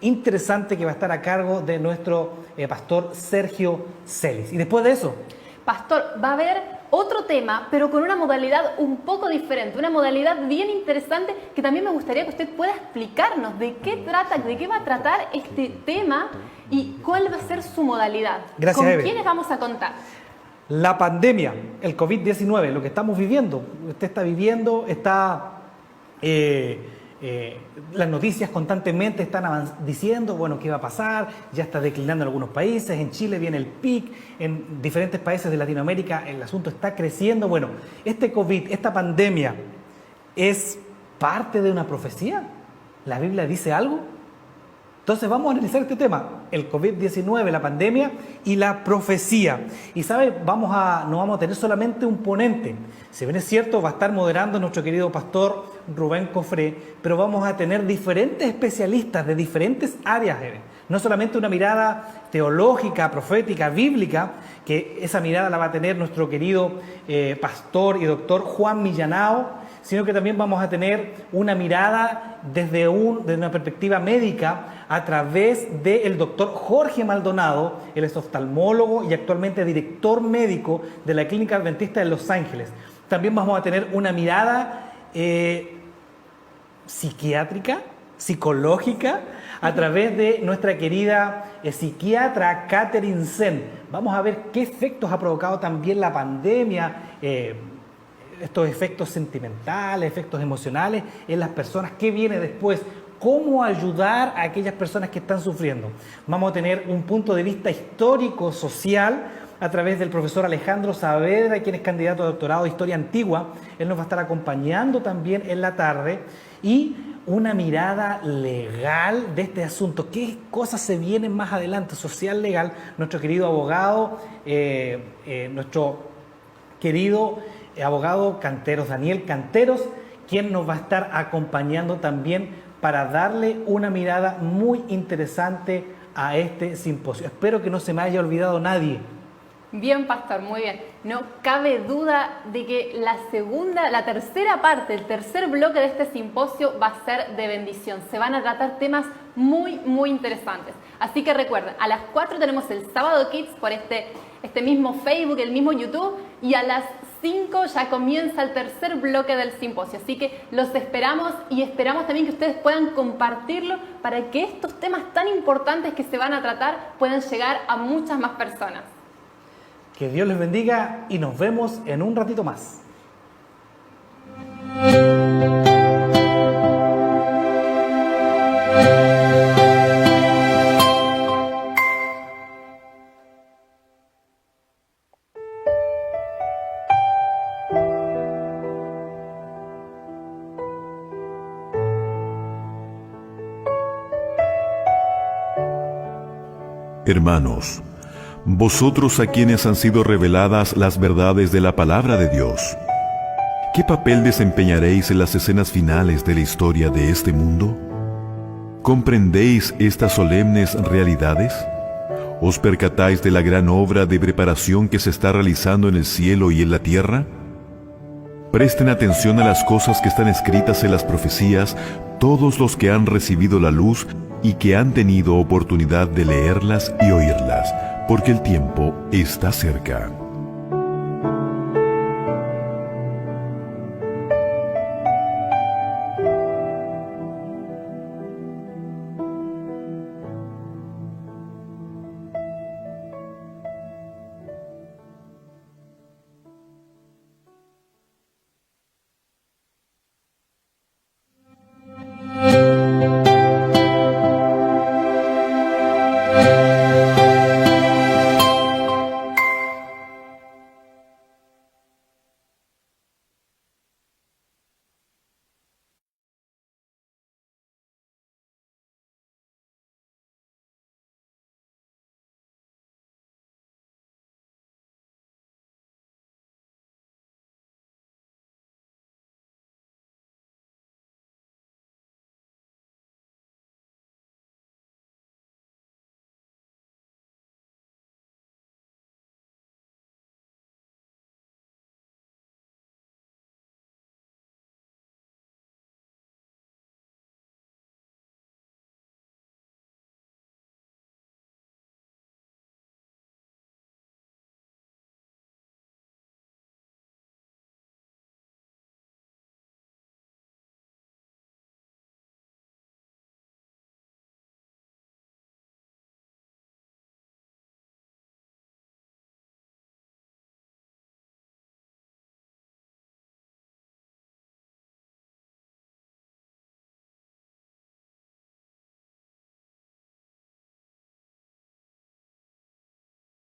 interesante que va a estar a cargo de nuestro pastor Sergio Celis. Y después de eso, Pastor, va a haber otro tema, pero con una modalidad un poco diferente, una modalidad bien interesante que también me gustaría que usted pueda explicarnos de qué trata, de qué va a tratar este tema y cuál va a ser su modalidad. Gracias, ¿Con Eve. quiénes vamos a contar? La pandemia, el COVID-19, lo que estamos viviendo, usted está viviendo, las noticias constantemente están diciendo, bueno, qué va a pasar, ya está declinando en algunos países, en Chile viene el pic, en diferentes países de Latinoamérica el asunto está creciendo. Bueno, este COVID, esta pandemia, ¿es parte de una profecía? ¿La Biblia dice algo? Entonces vamos a analizar este tema, el COVID-19, la pandemia y la profecía. Y ¿sabe? No vamos a tener solamente un ponente. Si bien es cierto, va a estar moderando nuestro querido pastor Rubén Cofré, pero vamos a tener diferentes especialistas de diferentes áreas. No solamente una mirada teológica, profética, bíblica, que esa mirada la va a tener nuestro querido pastor y doctor Juan Millanao, sino que también vamos a tener una mirada desde una perspectiva médica a través del doctor Jorge Maldonado. Él es oftalmólogo y actualmente director médico de la Clínica Adventista de Los Ángeles. También vamos a tener una mirada psiquiátrica, psicológica, a través de nuestra querida psiquiatra Catherine Sen. Vamos a ver qué efectos ha provocado también la pandemia, estos efectos sentimentales, efectos emocionales en las personas, qué viene después, cómo ayudar a aquellas personas que están sufriendo. Vamos a tener un punto de vista histórico, social, a través del profesor Alejandro Saavedra, quien es candidato a doctorado de Historia Antigua. Él nos va a estar acompañando también en la tarde, y una mirada legal de este asunto. ¿Qué cosas se vienen más adelante? Social, legal. Nuestro querido abogado, abogado Canteros, Daniel Canteros, quien nos va a estar acompañando también para darle una mirada muy interesante a este simposio. Espero que no se me haya olvidado nadie. Bien, pastor, muy bien. No cabe duda de que la tercera parte, el tercer bloque de este simposio va a ser de bendición. Se van a tratar temas muy, muy interesantes. Así que recuerden, a las 4 tenemos el Sábado Kids por este mismo Facebook, el mismo YouTube, y a las 5 ya comienza el tercer bloque del simposio. Así que los esperamos, y esperamos también que ustedes puedan compartirlo para que estos temas tan importantes que se van a tratar puedan llegar a muchas más personas. Que Dios les bendiga y nos vemos en un ratito más. Hermanos, vosotros a quienes han sido reveladas las verdades de la palabra de Dios, ¿qué papel desempeñaréis en las escenas finales de la historia de este mundo? ¿Comprendéis estas solemnes realidades? ¿Os percatáis de la gran obra de preparación que se está realizando en el cielo y en la tierra? Presten atención a las cosas que están escritas en las profecías, todos los que han recibido la luz y que han tenido oportunidad de leerlas y oírlas, porque el tiempo está cerca.